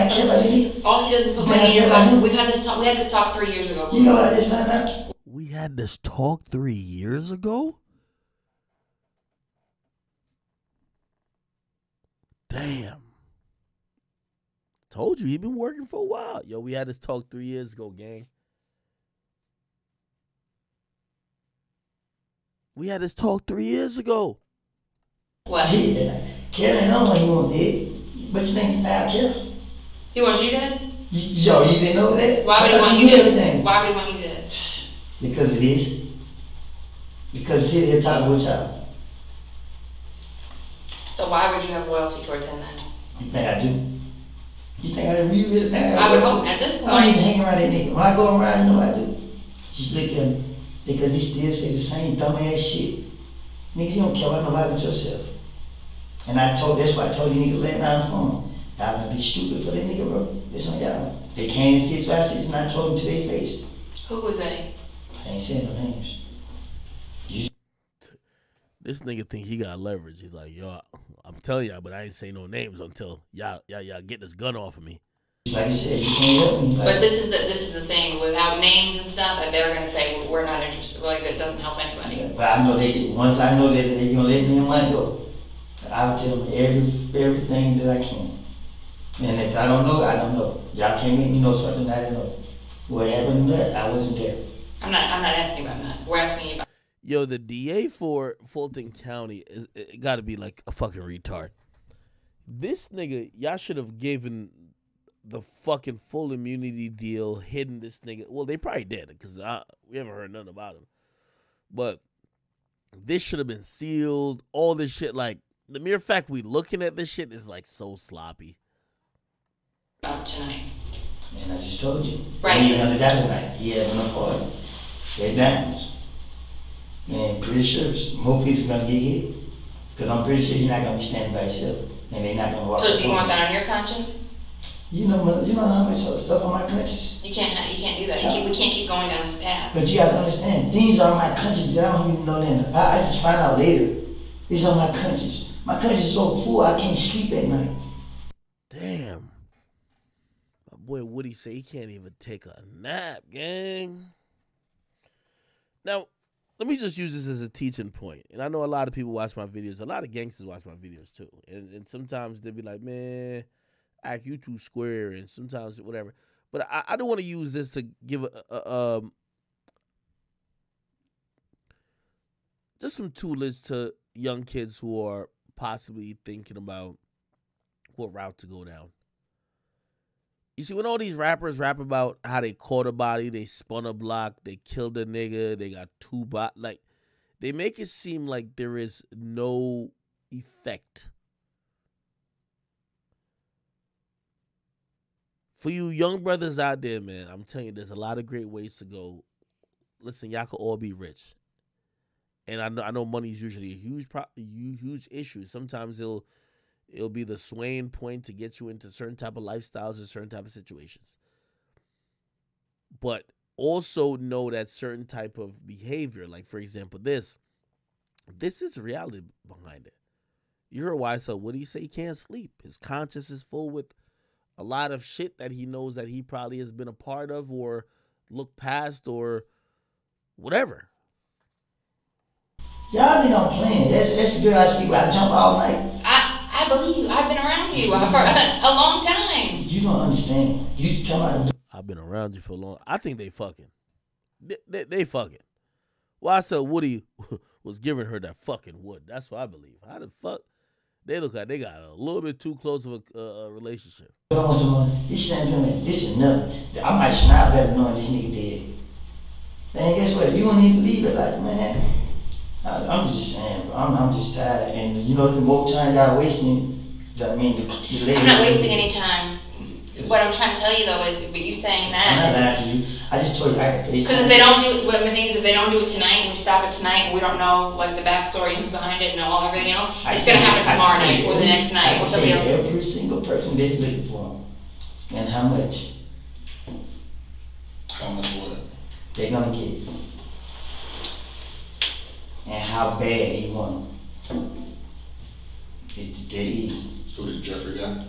put money in your pocket. We had this talk 3 years ago. You know what I just found out? We had this talk 3 years ago? Damn. Told you he been working for a while. Yo, we had this talk 3 years ago, gang. We had this talk 3 years ago. What? Kevin, I don't know he won't dead. But you think I care? He wants you dead? Yo, you didn't know that? Why would he want you dead? Why would he want you dead? Because it is. Because it's here talking with y'all. So why would you have loyalty towards him then? You think I do? You think I really think I would hope at this I don't even point. hang around that nigga. When I go around, you know what I do? Just look at him because he still say the same dumbass shit. Nigga, you don't care about nobody but yourself. And that's why I told you nigga last night on the phone. Y'all gonna be stupid for that nigga, bro. This on y'all. They came 656 and I told them to their face. Who was they? I ain't saying no names. This nigga think he got leverage. He's like, yo, I'm telling y'all, but I ain't say no names until y'all get this gun off of me. Like you said, you can't help me. But this is the thing. Without names and stuff, and they're gonna say we're not interested. Like that doesn't help anybody. But I know once I know that they're gonna let me and one go, I'll tell them everything that I can. And if I don't know, I don't know. Y'all can't make me know something I didn't know. What happened to that? I wasn't there. I'm not asking about that. We're asking you about. Yo, the DA for Fulton County it got to be like a fucking retard. This nigga, y'all should have given the fucking full immunity deal, hidden this nigga. Well, they probably did because we haven't heard nothing about him. But this should have been sealed. All this shit, like the mere fact we looking at this shit is like so sloppy. About tonight. And I just told you. Right. He ain't got tonight. He having a party. They're diamonds. And pretty sure more people gonna get hit. Because I'm pretty sure he's not gonna be standing by himself. And they're not gonna walk. So do you want that on your conscience? You know how much stuff on my conscience? You can't do that. We can't keep going down this path. But you gotta understand, things are on my conscience that I don't even know then. I just find out later. It's on my conscience. My conscience is so full I can't sleep at night. Damn. My boy Woody say he can't even take a nap, gang. Now, let me just use this as a teaching point. And I know a lot of people watch my videos. A lot of gangsters watch my videos too. And sometimes they'll be like, man, act you too square. And sometimes whatever. But I don't want to use this to give just some toolage to young kids who are possibly thinking about what route to go down. You see, when all these rappers rap about how they caught a body, they spun a block, they killed a nigga, they got two like, they make it seem like there is no effect. For you young brothers out there, man, I'm telling you, there's a lot of great ways to go. Listen, y'all could all be rich. And I know money is usually a huge issue. Sometimes it'll be the swaying point to get you into certain type of lifestyles and certain type of situations. But also know that certain type of behavior, like for example, this is reality behind it. You heard YSL Woody say he can't sleep. His conscience is full with a lot of shit that he knows that he probably has been a part of or looked past or whatever. Y'all think I'm playing. That's the girl I sleep with. I jump all night. I believe you. I've been around you for a long time. You don't understand. You tell me. I've been around you for a long. I think they fucking. They fucking. YSL Woody was giving her that fucking wood. That's what I believe. How the fuck? They look like they got a little bit too close of a relationship. This is nothing. I might smile better knowing this nigga dead. Man, guess what? You won't even believe it. Like, man, I'm just saying, bro. I'm just tired. And you know, the more time y'all wasting, the lady. I'm not wasting any time. What I'm trying to tell you though is, but you saying that. I'm not lying to you. I just told you I could. Because if they don't do it, well, the thing is, if they don't do it tonight, and we stop it tonight, and we don't know like the backstory and who's behind it and all everything else, it's gonna happen tomorrow night or the next night or somebody else. Every single person that's looking for him, and how much. How much what? They're gonna get. And how bad he want him. It's dead easy. Who did Jeffrey got?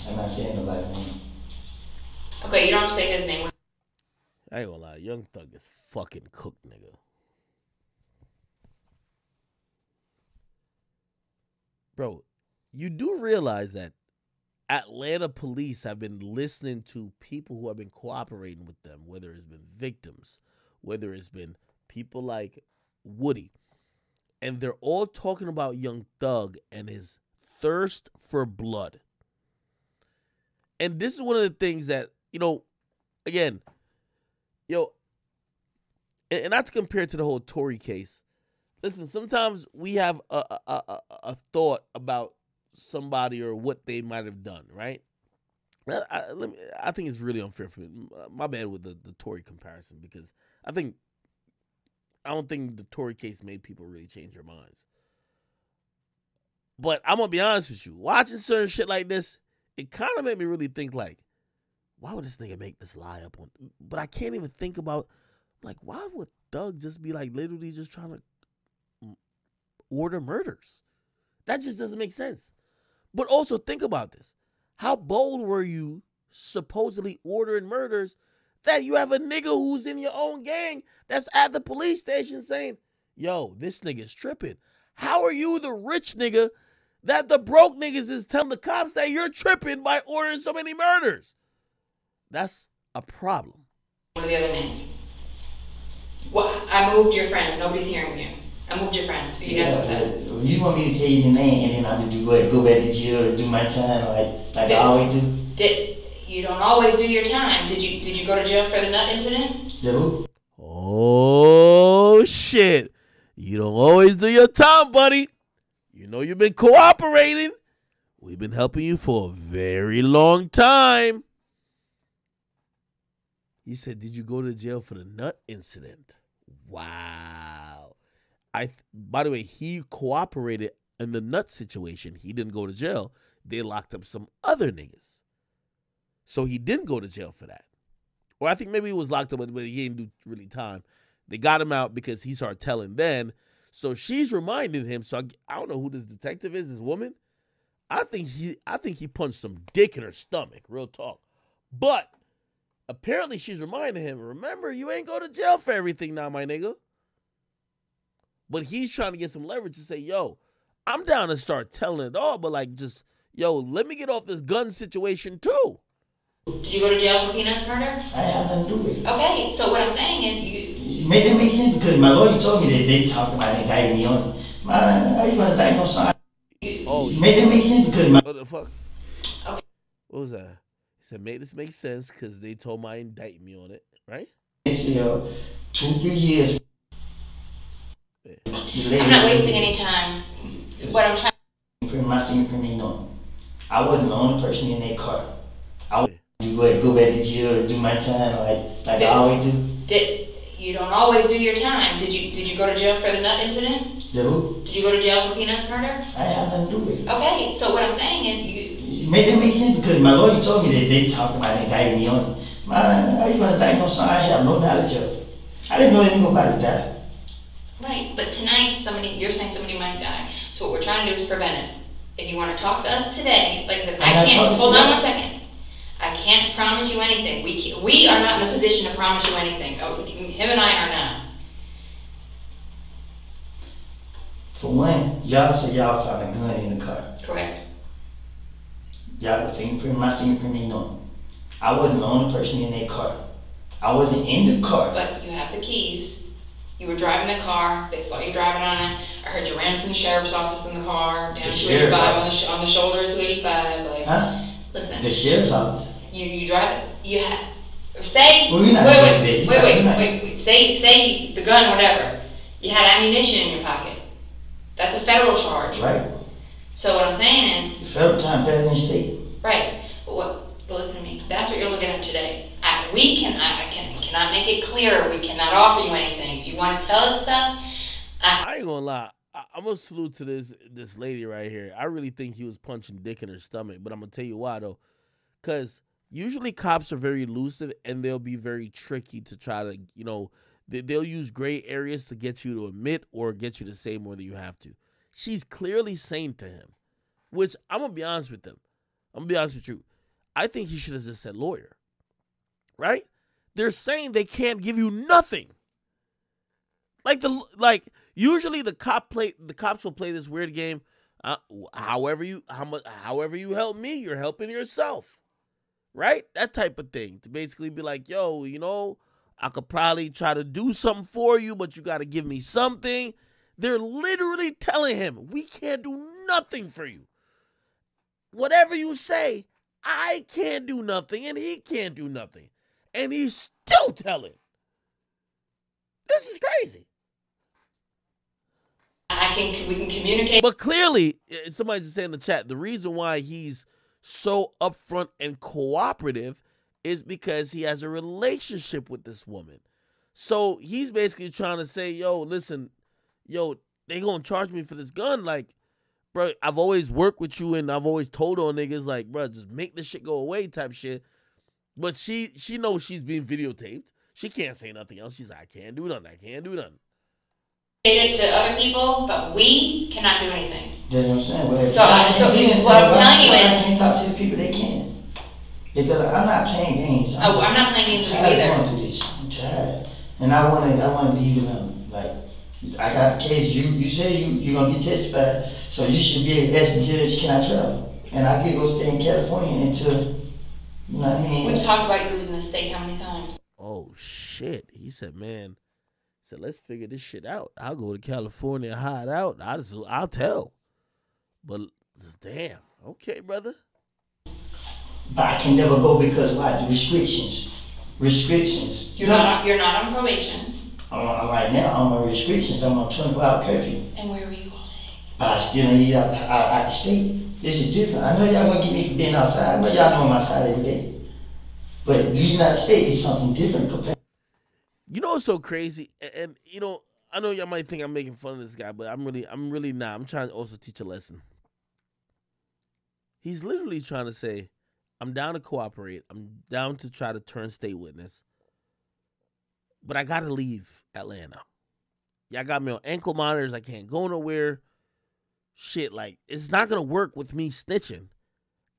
I'm not saying nobody name. Okay, you don't have to say his name. I ain't gonna lie, Young Thug is fucking cooked, nigga. Bro, you do realize that Atlanta police have been listening to people who have been cooperating with them, whether it's been victims, whether it's been people like Woody, and they're all talking about Young Thug and his thirst for blood. And this is one of the things that, you know, again, and not to compare to the whole Tory case. Listen, sometimes we have a thought about somebody or what they might have done, right? I think it's really unfair for me. My bad with the Tory comparison, because I don't think the Tory case made people really change their minds. But I'm gonna be honest with you, watching certain shit like this, it kind of made me really think like, why would this nigga make this lie up on? But I can't even think about, like, why would Thug just be like literally just trying to order murders? That just doesn't make sense. But also think about this. How bold were you supposedly ordering murders that you have a nigga who's in your own gang that's at the police station saying, yo, this nigga's tripping? How are you the rich nigga that the broke niggas is telling the cops that you're tripping by ordering so many murders? That's a problem. One of the other names. Well, I moved your friend. Nobody's hearing you. I moved your friend. So you answer that. You want me to tell you the name and then I'm gonna go back to jail or do my time like I always do? You don't always do your time. Did you go to jail for the nut incident? The who? Oh shit. You don't always do your time, buddy. You know you've been cooperating. We've been helping you for a very long time. He said, did you go to jail for the nut incident? Wow. By the way, he cooperated in the nut situation. He didn't go to jail. They locked up some other niggas. So he didn't go to jail for that. Or I think maybe he was locked up, but he didn't do really time. They got him out because he started telling then. So she's reminding him. So I don't know who this detective is, this woman. I think he punched some dick in her stomach, real talk. But apparently she's reminding him, remember, you ain't go to jail for everything now, my nigga. But he's trying to get some leverage to say, yo, I'm down to start telling it all, but like just, yo, let me get off this gun situation too. Did you go to jail for Peanut's murder? I have nothing to do with it. Okay, so what I'm saying is That makes sense because my lawyer told me that they talked about indicting me on it. How you gonna indict on something? That makes sense because What the fuck? Okay. What was that? He said, make this make sense because they told my indict me on it, right? It's 2-3 years. I'm not wasting any time. What I'm trying to put my fingerprint on. I wasn't the only person in that car. I was go back to jail or do my time like I always do. You don't always do your time. Did you go to jail for the nut incident? The who? Did you go to jail for Peanut's murder? I have nothing to do with it. Okay, so what I'm saying is That makes sense because my lawyer told me that they talked about indicting me on it. How you gonna indict on something I have no knowledge of? I didn't know anything about it die. Right, but tonight you're saying somebody might die. So what we're trying to do is prevent it. If you want to talk to us today, like I said, I can't. Hold on one second. I can't promise you anything. We are not in a position to promise you anything. Oh, him and I are not. For one, y'all said y'all found a gun in the car. Correct. Y'all my fingerprint ain't on it. I wasn't the only person in that car. I wasn't in the car. But you have the keys. You were driving the car. They saw you driving on it. I heard you ran from the sheriff's office in the car down 285 on the shoulder of 285. Like, huh? Listen. The sheriff's office. You drive it. You have. Say. Well, wait. Say the gun, whatever. You had ammunition in your pocket. That's a federal charge. Right. So what I'm saying is. The federal time passed in state. Right. But listen to me. That's what you're looking at today. I cannot make it clear. We cannot offer you anything. If you want to tell us stuff, I ain't gonna lie. I'm gonna salute to this lady right here. I really think he was punching dick in her stomach, but I'm gonna tell you why though. Because usually cops are very elusive and they'll be very tricky to try to, they'll use gray areas to get you to admit or get you to say more than you have to. She's clearly saying to him, which I'm gonna be honest with them. I'm gonna be honest with you. I think he should have just said lawyer. Right? They're saying they can't give you nothing. Usually the cops will play this weird game. However you help me, you're helping yourself. Right? That type of thing. To basically be like, yo, I could probably try to do something for you, but you got to give me something. They're literally telling him, we can't do nothing for you. Whatever you say, I can't do nothing and he can't do nothing. And he's still telling. This is crazy. We can communicate. But clearly, somebody just said in the chat, the reason why he's so upfront and cooperative is because he has a relationship with this woman. So he's basically trying to say, yo, listen, yo, they gonna charge me for this gun. Like, bro, I've always worked with you and I've always told on niggas, like, bro, just make this shit go away type shit. But she knows she's being videotaped. She can't say nothing else. She's like, I can't do nothing. I can't do nothing. It to other people, but we cannot do anything. That's what I'm saying. Well, So what I'm telling you is, I can't talk to the people they can. Because I'm not playing games. I'm not playing games with you either. I'm tired of going through this. I'm tired. And I want to leave it alone. Like, I got a case. You say you're going to get testified, so you should be able to ask the judge, can I travel? And I could go stay in California until, you know what I mean? We've talked about you leaving the state how many times? Oh, shit. He said, man, let's figure this shit out. I'll go to California and hide out. I'll tell. But, damn. Okay, brother. But I can never go because why? The restrictions. You're not on probation. I'm right now, I'm on restrictions. I'm on 24-hour curfew. And where were you all day? But I still don't leave out the state. This is different. I know y'all gonna get me for being outside. I know y'all know I'm outside every day. But the United States is something different compared. You know what's so crazy? And you know, I know y'all might think I'm making fun of this guy, but I'm really not. I'm trying to also teach a lesson. He's literally trying to say, I'm down to cooperate. I'm down to try to turn state witness. But I got to leave Atlanta. Y'all got me on ankle monitors. I can't go nowhere. Shit, like, it's not going to work with me snitching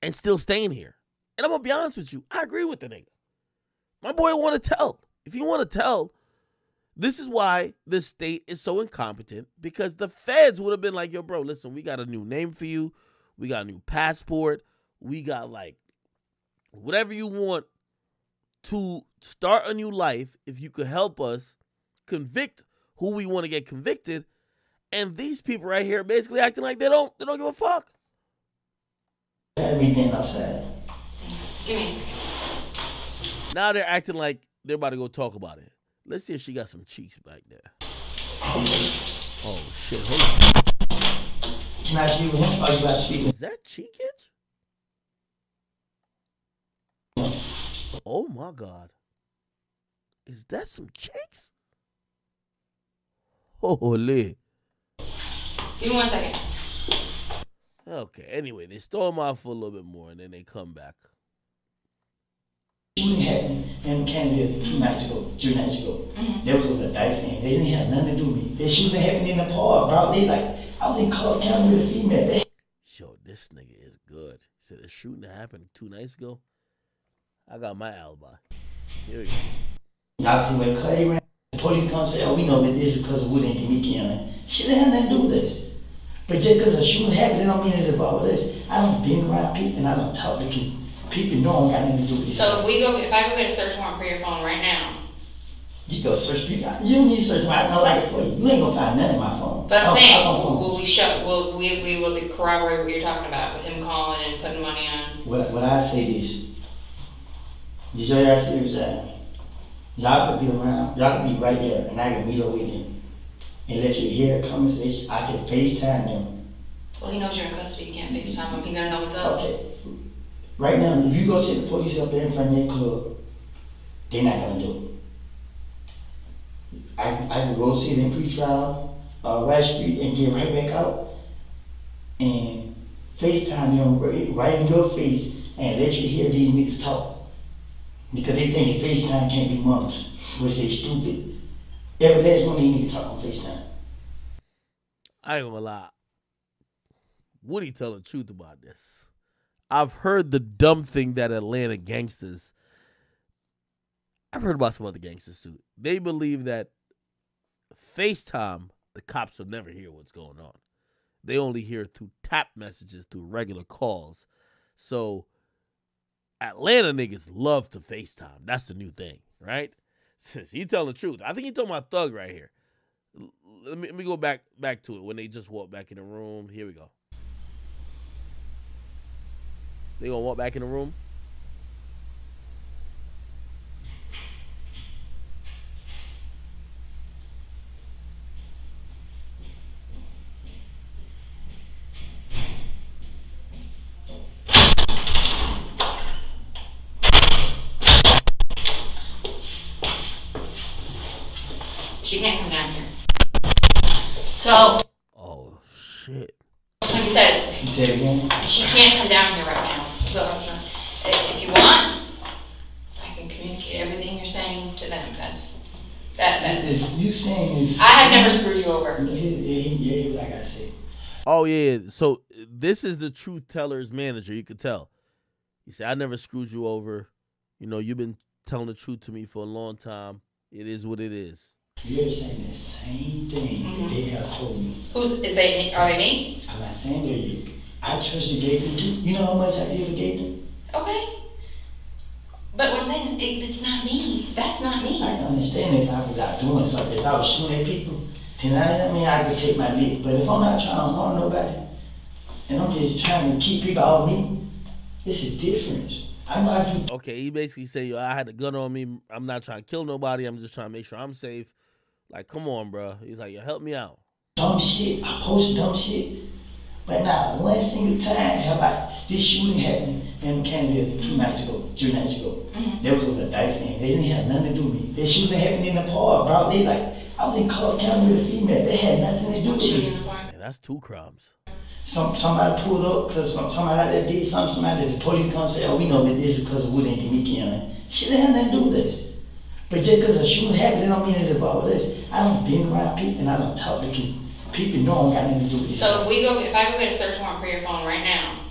and still staying here. And I'm going to be honest with you. I agree with the nigga. My boy want to tell. If you want to tell, this is why the state is so incompetent, because the feds would have been like, yo, bro, listen, we got a new name for you. We got a new passport. We got, like, whatever you want to start a new life. If you could help us convict who we want to get convicted. And these people right here basically acting like they don't give a fuck. Everything outside. Give me a second. Now they're acting like they're about to go talk about it. Let's see if she got some cheeks back there. Oh shit, hold on. Can I speak with him? Or you about to speak with Is that cheekage? Oh my God. Is that some cheeks? Holy. Give me 1 second. Okay, anyway, they storm off for a little bit more and then they come back. shooting happened in Canada 3 nights ago. Mm-hmm. That was with a dice game. They didn't have nothing to do with me. That shooting happened in the park, bro. They like, I was in Clark County with a female. Yo, this nigga is good. He said the shooting that happened 2 nights ago. I got my alibi. Here we go. Y'all see when Cuddy ran, the police come say, oh, we know that this is because of Woody and Tamika and shit didn't have nothing to do with this. But just because a shooting happened, it don't mean it's involved with this. I don't been around people and I don't talk to people. People know I got nothing to do with this. So if I go get a search warrant for your phone right now. You go search people. You don't need to search I know like it for you. You ain't gonna find nothing in my phone. But I'm saying, we will corroborate what you're talking about with him calling and putting money on. What I say this show y'all serious y'all could be around, y'all could be right there and I can meet up with them and let you hear a conversation. I can FaceTime them. Well, he knows you're in custody, you can't FaceTime him, he gonna know what's up. Okay. Right now, if you go sit the police up there in front of your club, they're not gonna do it. I can go sit in pretrial, West Street and get right back out and FaceTime them right in your face and let you hear these niggas talk. Because they think FaceTime can't be monitored, which they stupid. Every last one of these niggas talk on FaceTime. I ain't gonna lie. Woody tell the truth about this. I've heard the dumb thing that Atlanta gangsters, I've heard about some other gangsters too. They believe that FaceTime, the cops will never hear what's going on. They only hear through tap messages, through regular calls. So Atlanta niggas love to FaceTime. That's the new thing, right? Since he telling the truth. I think he talking about Thug right here. Let me go back to it when they just walk back in the room. Here we go. They gonna walk back in the room? She can't come down here. So. Oh shit. Like I said. You say it again? She can't come down here right now. So if you want, I can communicate everything you're saying to them. You saying is. I have never screwed you over. Yeah, like I said. Oh yeah. So this is the truth teller's manager. You could tell. He said, "I never screwed you over. You know, you've been telling the truth to me for a long time. It is what it is." You're saying the same thing that they have told me. Are they me? I'm not saying they're you. I trusted Gabriel too. You know how much I did for Gabriel? Okay. But what I'm saying is, it's not me. That's not me. I can understand if I was out doing something. If I was shooting at people, tonight, I could take my lick. But if I'm not trying to harm nobody, and I'm just trying to keep people off me, this is different. I know I do. Okay, he basically said, "Yo, I had a gun on me. I'm not trying to kill nobody. I'm just trying to make sure I'm safe." Like, come on, bro. He's like, "Yo, help me out." Dumb shit. I post dumb shit. But not one single time have I, this shooting happened in Canada 3 nights ago. There was a dice game. They didn't have nothing to do with me. This shooting happened in the park, bro. They like, I was in Clark County with a female. They had nothing to do with me. Man, that's 2 crimes. Somebody pulled up because somebody out there did something. Somebody, the police come say, "Oh, we know that this is because of Woody and Tamiki." Shit, they had nothing to do with this. But just because a shooting happened, it don't mean it's about this. I don't been around people and I don't talk to people. People know I got nothing to do with this. So if I go get a search warrant for your phone right now.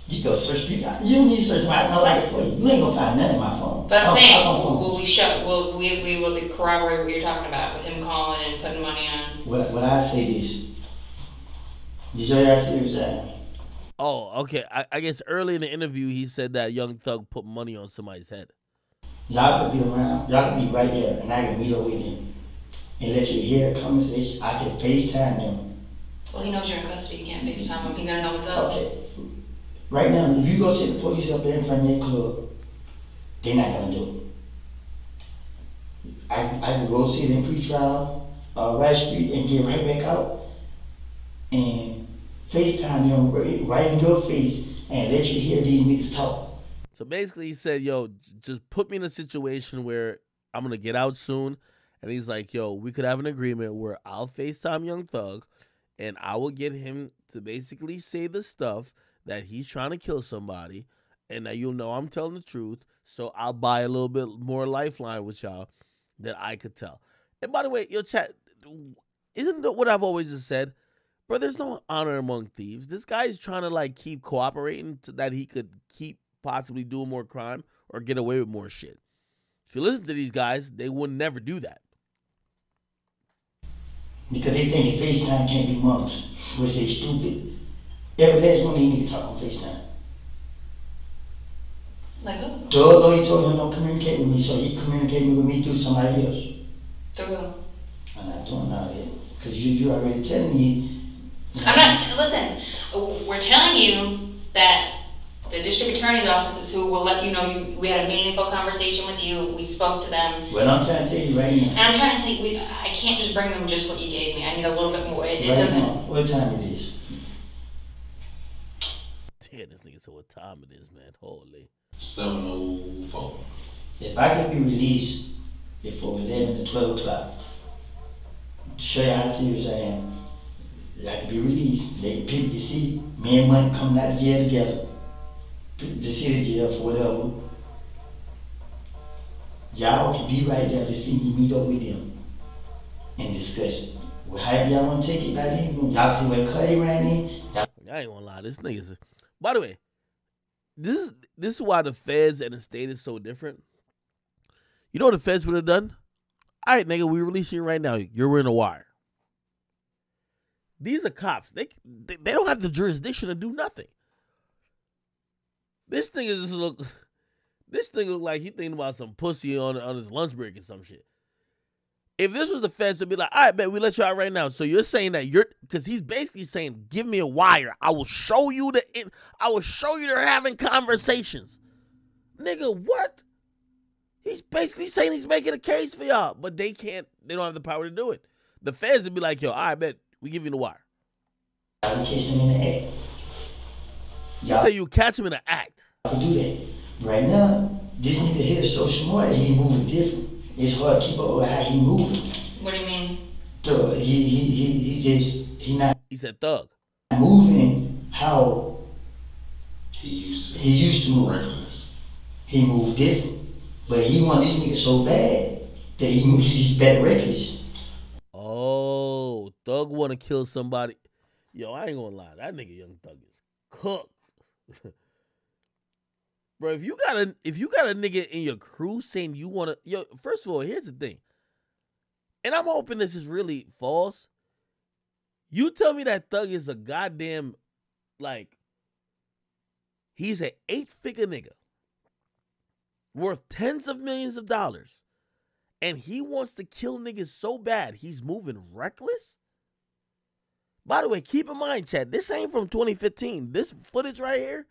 You go search me. You don't need to search I know like it for you. You ain't gonna find nothing in my phone. But I'm saying, we will corroborate what you're talking about with him calling and putting money on. What I say this. Did y'all see what Oh, okay. I guess early in the interview, he said that Young Thug put money on somebody's head. Y'all could be around. Y'all could be right there, and I can meet up with them and let you hear a conversation. I can FaceTime them. Well, he knows you're in custody. You can't FaceTime him. He gonna know what's up. Okay. Right now, if you go sit the police up there in front of that club, they're not gonna do it. I can go sit in pre-trial, Rice Street, and get right back out and FaceTime them right in your face and let you hear these niggas talk. So basically, he said, "Yo, just put me in a situation where I'm gonna get out soon." And he's like, "Yo, we could have an agreement where I'll FaceTime Young Thug, and I will get him to basically say the stuff that he's trying to kill somebody, and that you'll know I'm telling the truth. So I'll buy a little bit more lifeline with y'all that I could tell." And by the way, yo, chat, isn't that what I've always just said? Bro, there's no honor among thieves. This guy's trying to like keep cooperating so that he could keep possibly doing more crime or get away with more shit. If you listen to these guys, they would never do that. Because they think that FaceTime can't be months, which they stupid. Every last one of these niggas talk on FaceTime. Like who? Though he told him don't communicate with me, so he communicating with me through somebody else. Through who? I'm not doing all that. Because you already telling me. I'm not, listen, we're telling you that the district attorney's office is who will let you know we had a meaningful conversation with you, we spoke to them. Well, I'm trying to tell you right now. And I'm trying to think, I can't just bring them just what you gave me, I need a little bit more, it right doesn't. Now, what time it is? Damn, this nigga said what time it is, man. Holy. 7:04. If I could be released before 11 to 12 o'clock, to show you how serious I am, I could be released. People can see me and Money coming out of jail together. The city jail for whatever. Y'all can be right there to see me meet up with them and discuss it. Well, however y'all want to take it by then, y'all see where Cuddy ran in. I ain't gonna lie, this nigga's. By the way, this is why the feds and the state is so different. You know what the feds would have done? All right, nigga, we releasing you right now. You're in a wire. These are cops. They don't have the jurisdiction to do nothing. This thing look like he thinking about some pussy on his lunch break or some shit. If this was the feds, it'd be like, all right, man, we let you out right now. So you're saying that because he's basically saying, give me a wire. I will show you they're having conversations. Nigga, what? He's basically saying he's making a case for y'all, but they don't have the power to do it. The feds would be like, yo, all right, bet we give you the wire. Y'all catch them in the act. You say you catch him in the act. Y'all can do that. Right now, this nigga here is so smart, he moving different. It's hard to keep up with how he moving. What do you So he not He said thug. moving how He used to move. reckless. He moved different, but he wanted these niggas so bad that he's back reckless. Oh, Thug want to kill somebody. Yo, I ain't gonna lie. That nigga Young Thug is cooked. Bro, if you got a nigga in your crew saying you wanna, yo, first of all, here's the thing. And I'm hoping this is really false. You tell me that Thug is a goddamn, like, he's an 8-figure nigga worth tens of millions of dollars, and he wants to kill niggas so bad he's moving reckless? By the way, keep in mind, chat, this ain't from 2015. This footage right here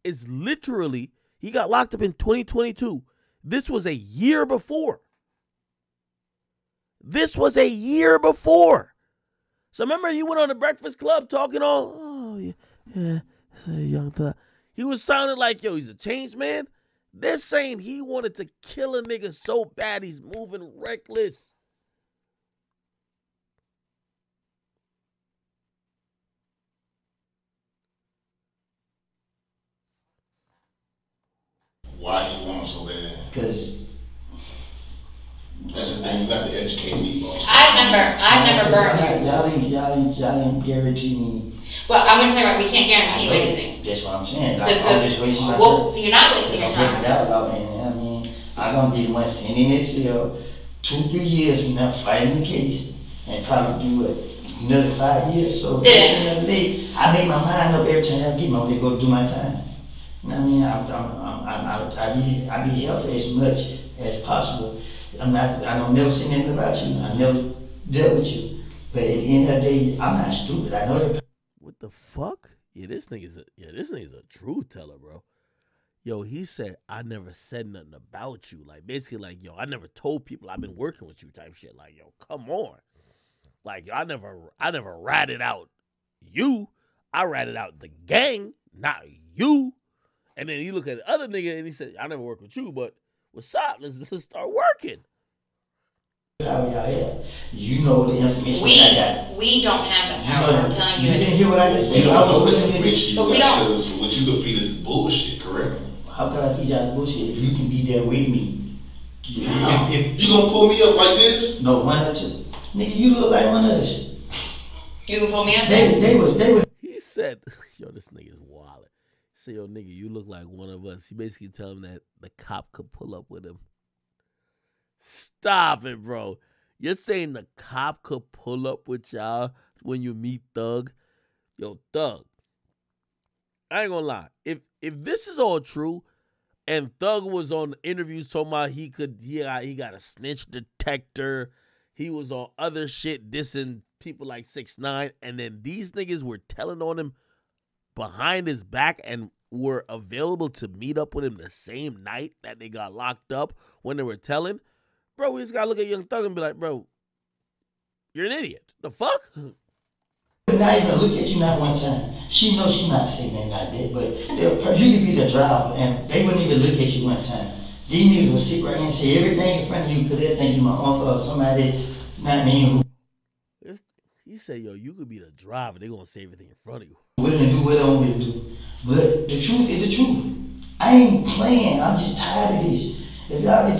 is literally, he got locked up in 2022. This was a year before. This was a year before. So remember, he went on the Breakfast Club talking all, oh, yeah, it's a Young Thug. He was sounding like, yo, he's a changed man. They're saying he wanted to kill a nigga so bad he's moving reckless. Why he want him so bad? Because That's the thing. You got to educate me, boss. I've never burned you. y'all ain't guarantee me. Well, I'm gonna tell you what, we can't guarantee you anything. That's what I'm saying. The- I'm just wasting my well, time. you're not wasting your I'm breaking time. it out about, and I mean, I'm gonna be the one sitting in cell 2-3 years from now fighting the case, and probably do what, another 5 years. So at the end of the day, I make my mind up every time I get my way to go do my time. You know what I mean? I be helpful as much as possible. I don't never say anything about you. I never dealt with you. But at the end of the day, I'm not stupid. I know that. What the fuck? Yeah, this nigga's a truth teller, bro. Yo, he said, I never said nothing about you. Like, basically, like, yo, I never told people I've been working with you type shit. Like, yo, come on. Like, yo, I never ratted out you. I ratted out the gang, not you. And then he look at the other nigga and he said, I never worked with you, but what's up? Let's start working. How y'all at? You know the information I got. We don't have the power. I'm telling you. You didn't hear what I just said. We don't I was know what willing to information you But we got, don't. because what you can feed us is bullshit, correct? How can I feed y'all bullshit if you can be there with me? How? You gonna pull me up like this? No, one or two. Nigga, you look like one of us. You can pull me up. They was. He said, yo, this nigga is wild. He said, yo, nigga, you look like one of us. He basically tell him that the cop could pull up with him. Stop it, bro. You're saying the cop could pull up with y'all when you meet Thug? Yo, Thug, I ain't gonna lie. If this is all true, and Thug was on interviews talking about he got a snitch detector, he was on other shit dissing people like 6ix9ine, and then these niggas were telling on him behind his back and were available to meet up with him the same night that they got locked up when they were telling, bro, we just gotta look at Young Thug and be like, bro, you're an idiot. The fuck? Not even look at you not one time. She knows she not saying nothing like that, but you could be the driver and they wouldn't even look at you one time. These niggas will sit right here and say everything in front of you because they think you my uncle or somebody, not me, who He said, yo, you could be the driver. They gonna say everything in front of you. willing to do what I want me to do. But the truth is the truth. I ain't playing. I'm just tired of this. If y'all could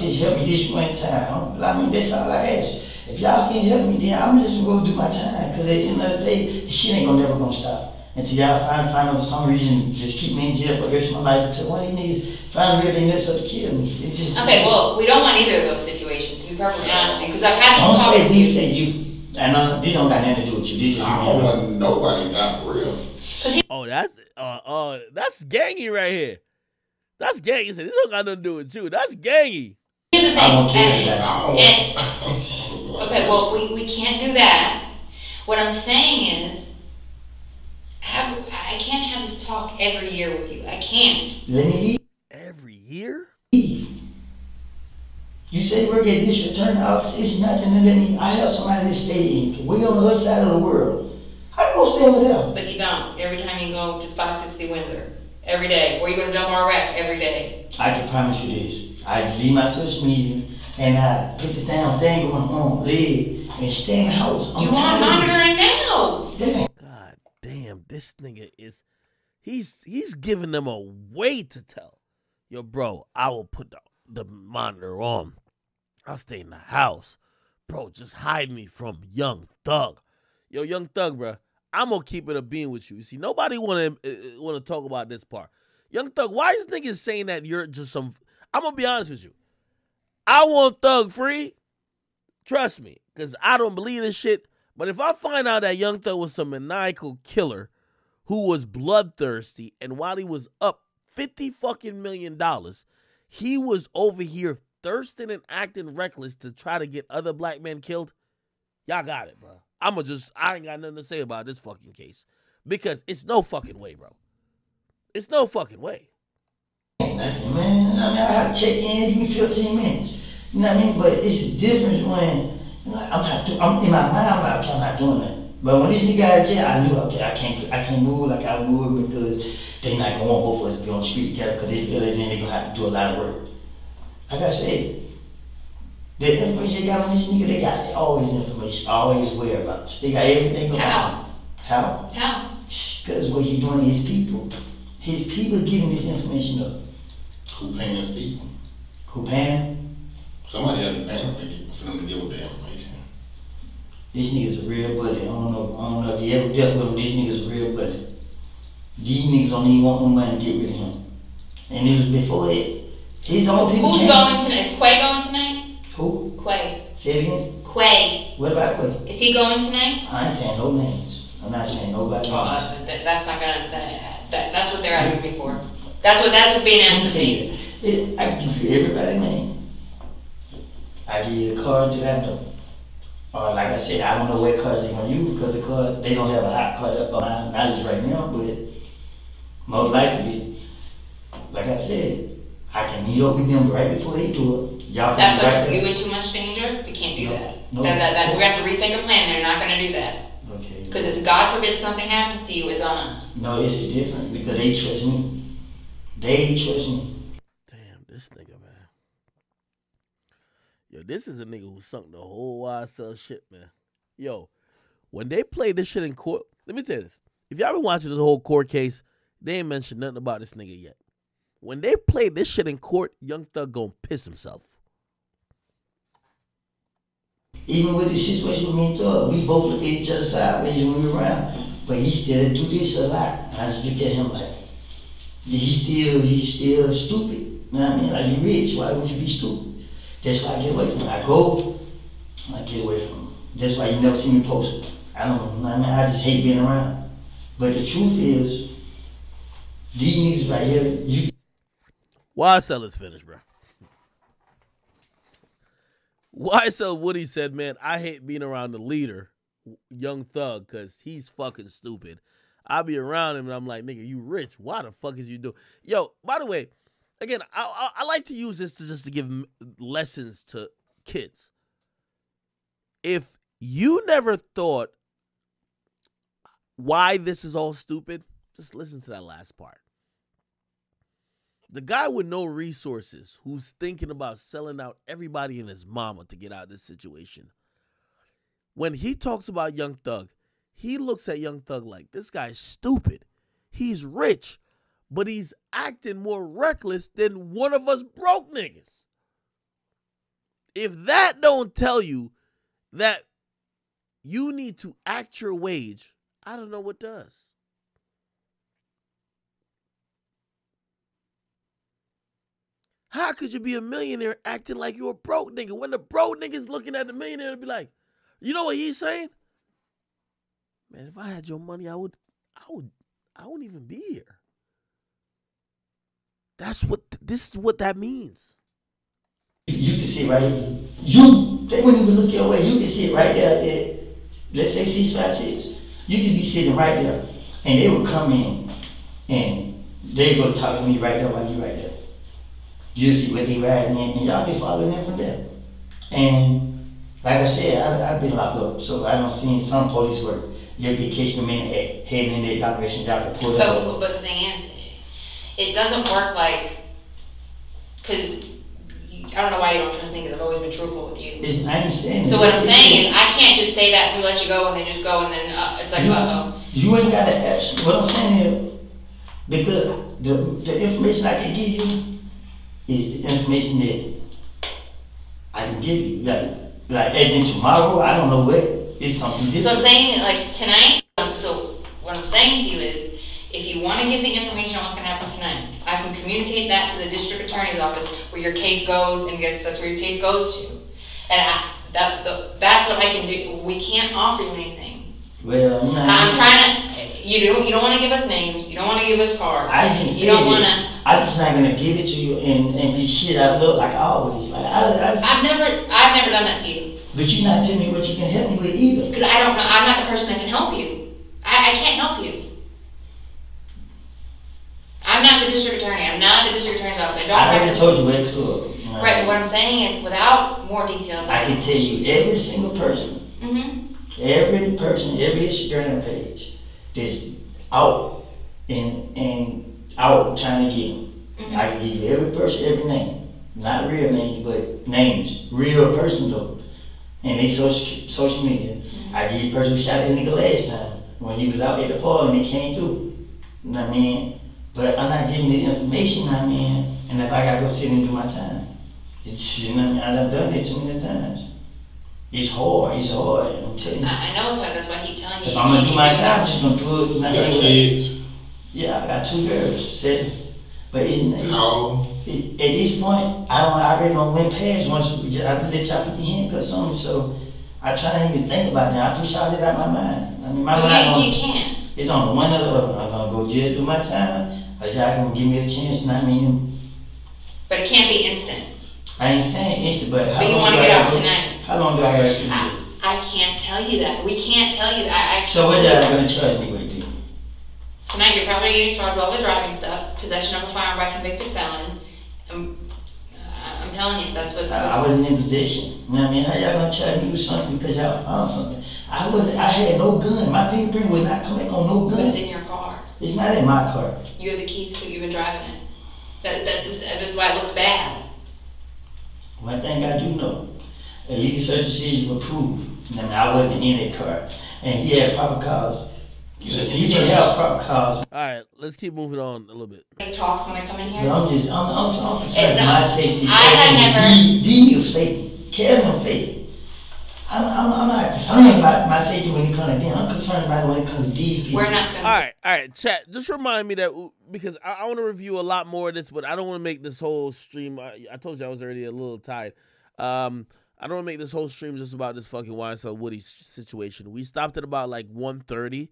just help me this one time. I mean, that's all I ask. If y'all can't help me, then I'm just gonna go do my time. Cause at the end of the day, this shit ain't never gonna stop. Until y'all find out for some reason, just keep me in jail for the rest of my life. Until one of these niggas find real nuts up to kill me. It's just. Okay, well, we don't want either of those situations, to be perfectly honest with you, because I've had this Don't talk say with these you. say you. I know these don't got nothing to do with you. This is I don't want nobody down for real. Oh, that's gangy right here. That's gangy. He said, this don't got nothing to do with you. That's gangy. Here's the thing, I don't care okay, well, we can't do that. What I'm saying is, I can't have this talk every year with you. I can't. Let me leave. Every year? You say you work at district attorney office, it's nothing to let me. I have somebody that stay in. We on the other side of the world. How you gonna stay over there? But you don't. Every time you go to 560 Windsor, every day. Or you go to Delmar Rec, every day. I can promise you this. I leave my social media and I put the damn thing on my leg And stay in the house. You want monitoring now? God damn, this nigga is he's giving them a way to tell. Yo, bro, I will put the monitor on. I'll stay in the house. Bro, just hide me from Young Thug. Yo, Young Thug, bro, I'm gonna keep it a bean with you. You see, nobody wanna talk about this part. Young Thug, why is niggas saying that you're just some... I'm gonna be honest with you. I want Thug free. Trust me, because I don't believe this shit. But if I find out that Young Thug was some maniacal killer who was bloodthirsty, and while he was up $50 fucking million, he was over here thirsting and acting reckless to try to get other black men killed, y'all got it, bro. I ain't got nothing to say about this fucking case. Because it's no fucking way, bro. It's no fucking way. Nothing, man. I mean, I have to check in, give me 15 minutes. You know what I mean? But it's a difference when I'm in my mind, I'm like, okay, I'm not doing that. But when this nigga got out of jail, I knew, okay, I can't move like I would because they not gonna want both of us to be on the street together because they feel as if they're gonna have to do a lot of work. Like I said, the information they got on this nigga, they got all his information, all his whereabouts. They got everything going on. How? How? Because what he doing to his people. His people giving this information up. Who paying his people? Who paying? Somebody had to pay him for them to deal with the information. This nigga's a real buddy. I don't know if you ever dealt with him. This nigga's a real buddy. These niggas don't even want no money to get rid of him. And it was before that. His own people. Who's going tonight? Is Quay going tonight? Who? Quay. Say it again? Quay. What about Quay? Is he going tonight? I ain't saying no names. I'm not saying nobody. That's not gonna. That's what they're asking me for. That's what's being asked of me. I can give you everybody's name. I give you the cards that I know. Or like I said, I don't know what cards they're gonna use because the card they don't have a hot card up on my knowledge right now, but most likely, like I said, I can meet up with them right before they do it. Y'all That can puts right you there. in too much danger. We can't do that. No. We have to rethink a plan. They're not gonna do that. Okay. Because if God forbid something happens to you, it's on us. No, it's different because they trust me. They trust me. Damn, this nigga, man. Yo, this is a nigga who sunk the whole YSL shit, man. Yo, when they played this shit in court, let me tell you this. If y'all been watching this whole court case, they ain't mentioned nothing about this nigga yet. When they played this shit in court, Young Thug gonna piss himself. Even with the situation with me and Thug, we both look at each other sideways when we around. But he still do this a lot. And I just look at him like, he's still stupid. You know what I mean? Like, you rich, why would you be stupid? That's why I get away from him. I get away from him. That's why you never see me post. I don't know, I mean, I just hate being around. But the truth is, these niggas right here, YSL is finished, bro. YSL Woody said, man, I hate being around the leader, Young Thug, because he's fucking stupid. I be around him and I'm like, nigga, you rich. Why the fuck is you doing? Yo, by the way, again, I like to use this just to give lessons to kids. If you never thought why this is all stupid, just listen to that last part. The guy with no resources who's thinking about selling out everybody and his mama to get out of this situation. When he talks about Young Thug, he looks at Young Thug like, this guy's stupid. He's rich, but he's acting more reckless than one of us broke niggas. If that don't tell you that you need to act your wage, I don't know what does. How could you be a millionaire acting like you're a broke nigga? When the broke nigga's looking at the millionaire, they'll be like, you know what he's saying? Man, if I had your money, I wouldn't even be here. This is what that means. you can sit right here. They wouldn't even look your way. You can sit right there at, let's say 656. You could be sitting right there, and they would come in, and they go talk to me right there while you right there. You see what they riding in, and y'all be following them from there. And like I said, I've been locked up, so I don't see some police work. You'll be catching them in heading in that direction, y'all can pull it up. But the thing is, it doesn't work like, because I don't know why you don't trust me, because I've always been truthful with you. I ain't saying So what I'm saying is, I can't just say that and let you go and then just go and then it's like, You ain't got to ask. What I'm saying is, because the information I can give you is the information that I can give you. Like as in tomorrow, I don't know what. It's something different. So I'm saying, like, tonight, so what I'm saying to you is, if you want to give the information on what's going to happen tonight, I can communicate that to the district attorney's office where your case goes, and that's where your case goes to. And that's what I can do. We can't offer you anything. Well, I'm trying to. You don't want to give us names. You don't want to give us cards. I can say you don't want to. I'm just not gonna give it to you and be shit. I look like I always. Like I've never done that to you. But you're not telling me what you can help me with either. Because I don't know. I'm not the person that can help you. I can't help you. I'm not the district attorney. I'm not the district attorney's office. I already told you where to look. Right, but what I'm saying is, without more details, I can tell you every single person, every person, every Instagram page that's out and out trying to get them. I can give you every person, every name. Not real names, but names. Real person though. And they social media. I give you the person who shot that nigga last time when he was out at the park and they came through. You know what I mean? But I'm not giving you the information, you know what I mean? And if I gotta go sit and do my time. It's, you know what I mean? I've done it too many times. It's hard, I'm telling you. I know it's hard, that's why I keep telling you. If I'm gonna do my time, I'm just gonna do it. You got kids? Yeah, I got 2 girls, 7. But How? At this point, I already don't went past once. I let y'all put the handcuffs on me, so I try not even think about that. I push all that out my mind. I mean, my mind. You can't. It's on one or the other. I'm gonna go jail, do my time, or y'all gonna give me a chance. And I mean. But it can't be instant. I ain't saying instant, but how long? But you want to get out tonight? How long do I gotta sit here? I can't tell you that. We can't tell you that. So what y'all gonna charge me with? Tonight you're probably getting charged with all the driving stuff, possession of a firearm by convicted felon. I'm telling you, that's what. I wasn't in possession. You know what I mean? How y'all gonna charge me with something because y'all found something? I had no gun. My fingerprint would not come back on no gun. It's in your car. It's not in my car. You have the keys to it. You've been driving it. That's why it looks bad. One thing I do know, a legal search decision was approved. I mean, I wasn't in that car, and he had proper cause. He didn't have proper cause. All right, let's keep moving on a little bit. He talks when I come in here. But I'm concerned with my safety. I had never. D is fake. Kevin fake. I'm not concerned about my safety when it comes to them. I'm concerned about it when it comes to these people. We're not gonna. All right, chat. Just remind me that because I want to review a lot more of this, but I don't want to make this whole stream. I told you I was already a little tired. I don't want to make this whole stream just about this fucking YSL Woody situation. We stopped at about like 1:30.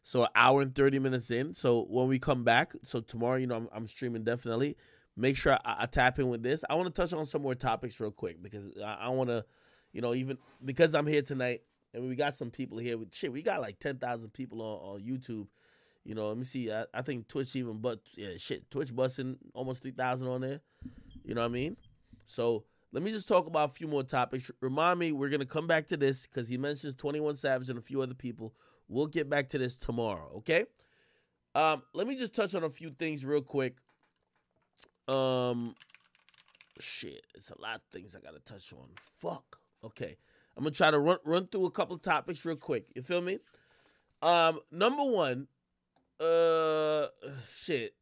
So 1 hour and 30 minutes in. So when we come back, so tomorrow, you know, I'm streaming definitely. Make sure I tap in with this. I want to touch on some more topics real quick because I want to, you know, even because I'm here tonight and we got some people here. Shit, we got like 10,000 people on YouTube. You know, let me see. I think Twitch even, but yeah, shit, Twitch busting almost 3,000 on there. You know what I mean? So let me just talk about a few more topics. Remind me, we're going to come back to this because he mentions 21 Savage and a few other people. We'll get back to this tomorrow, okay? Let me just touch on a few things real quick. Shit, it's a lot of things I gotta touch on. Fuck. Okay, I'm gonna try to run through a couple of topics real quick. You feel me? Number one, shit.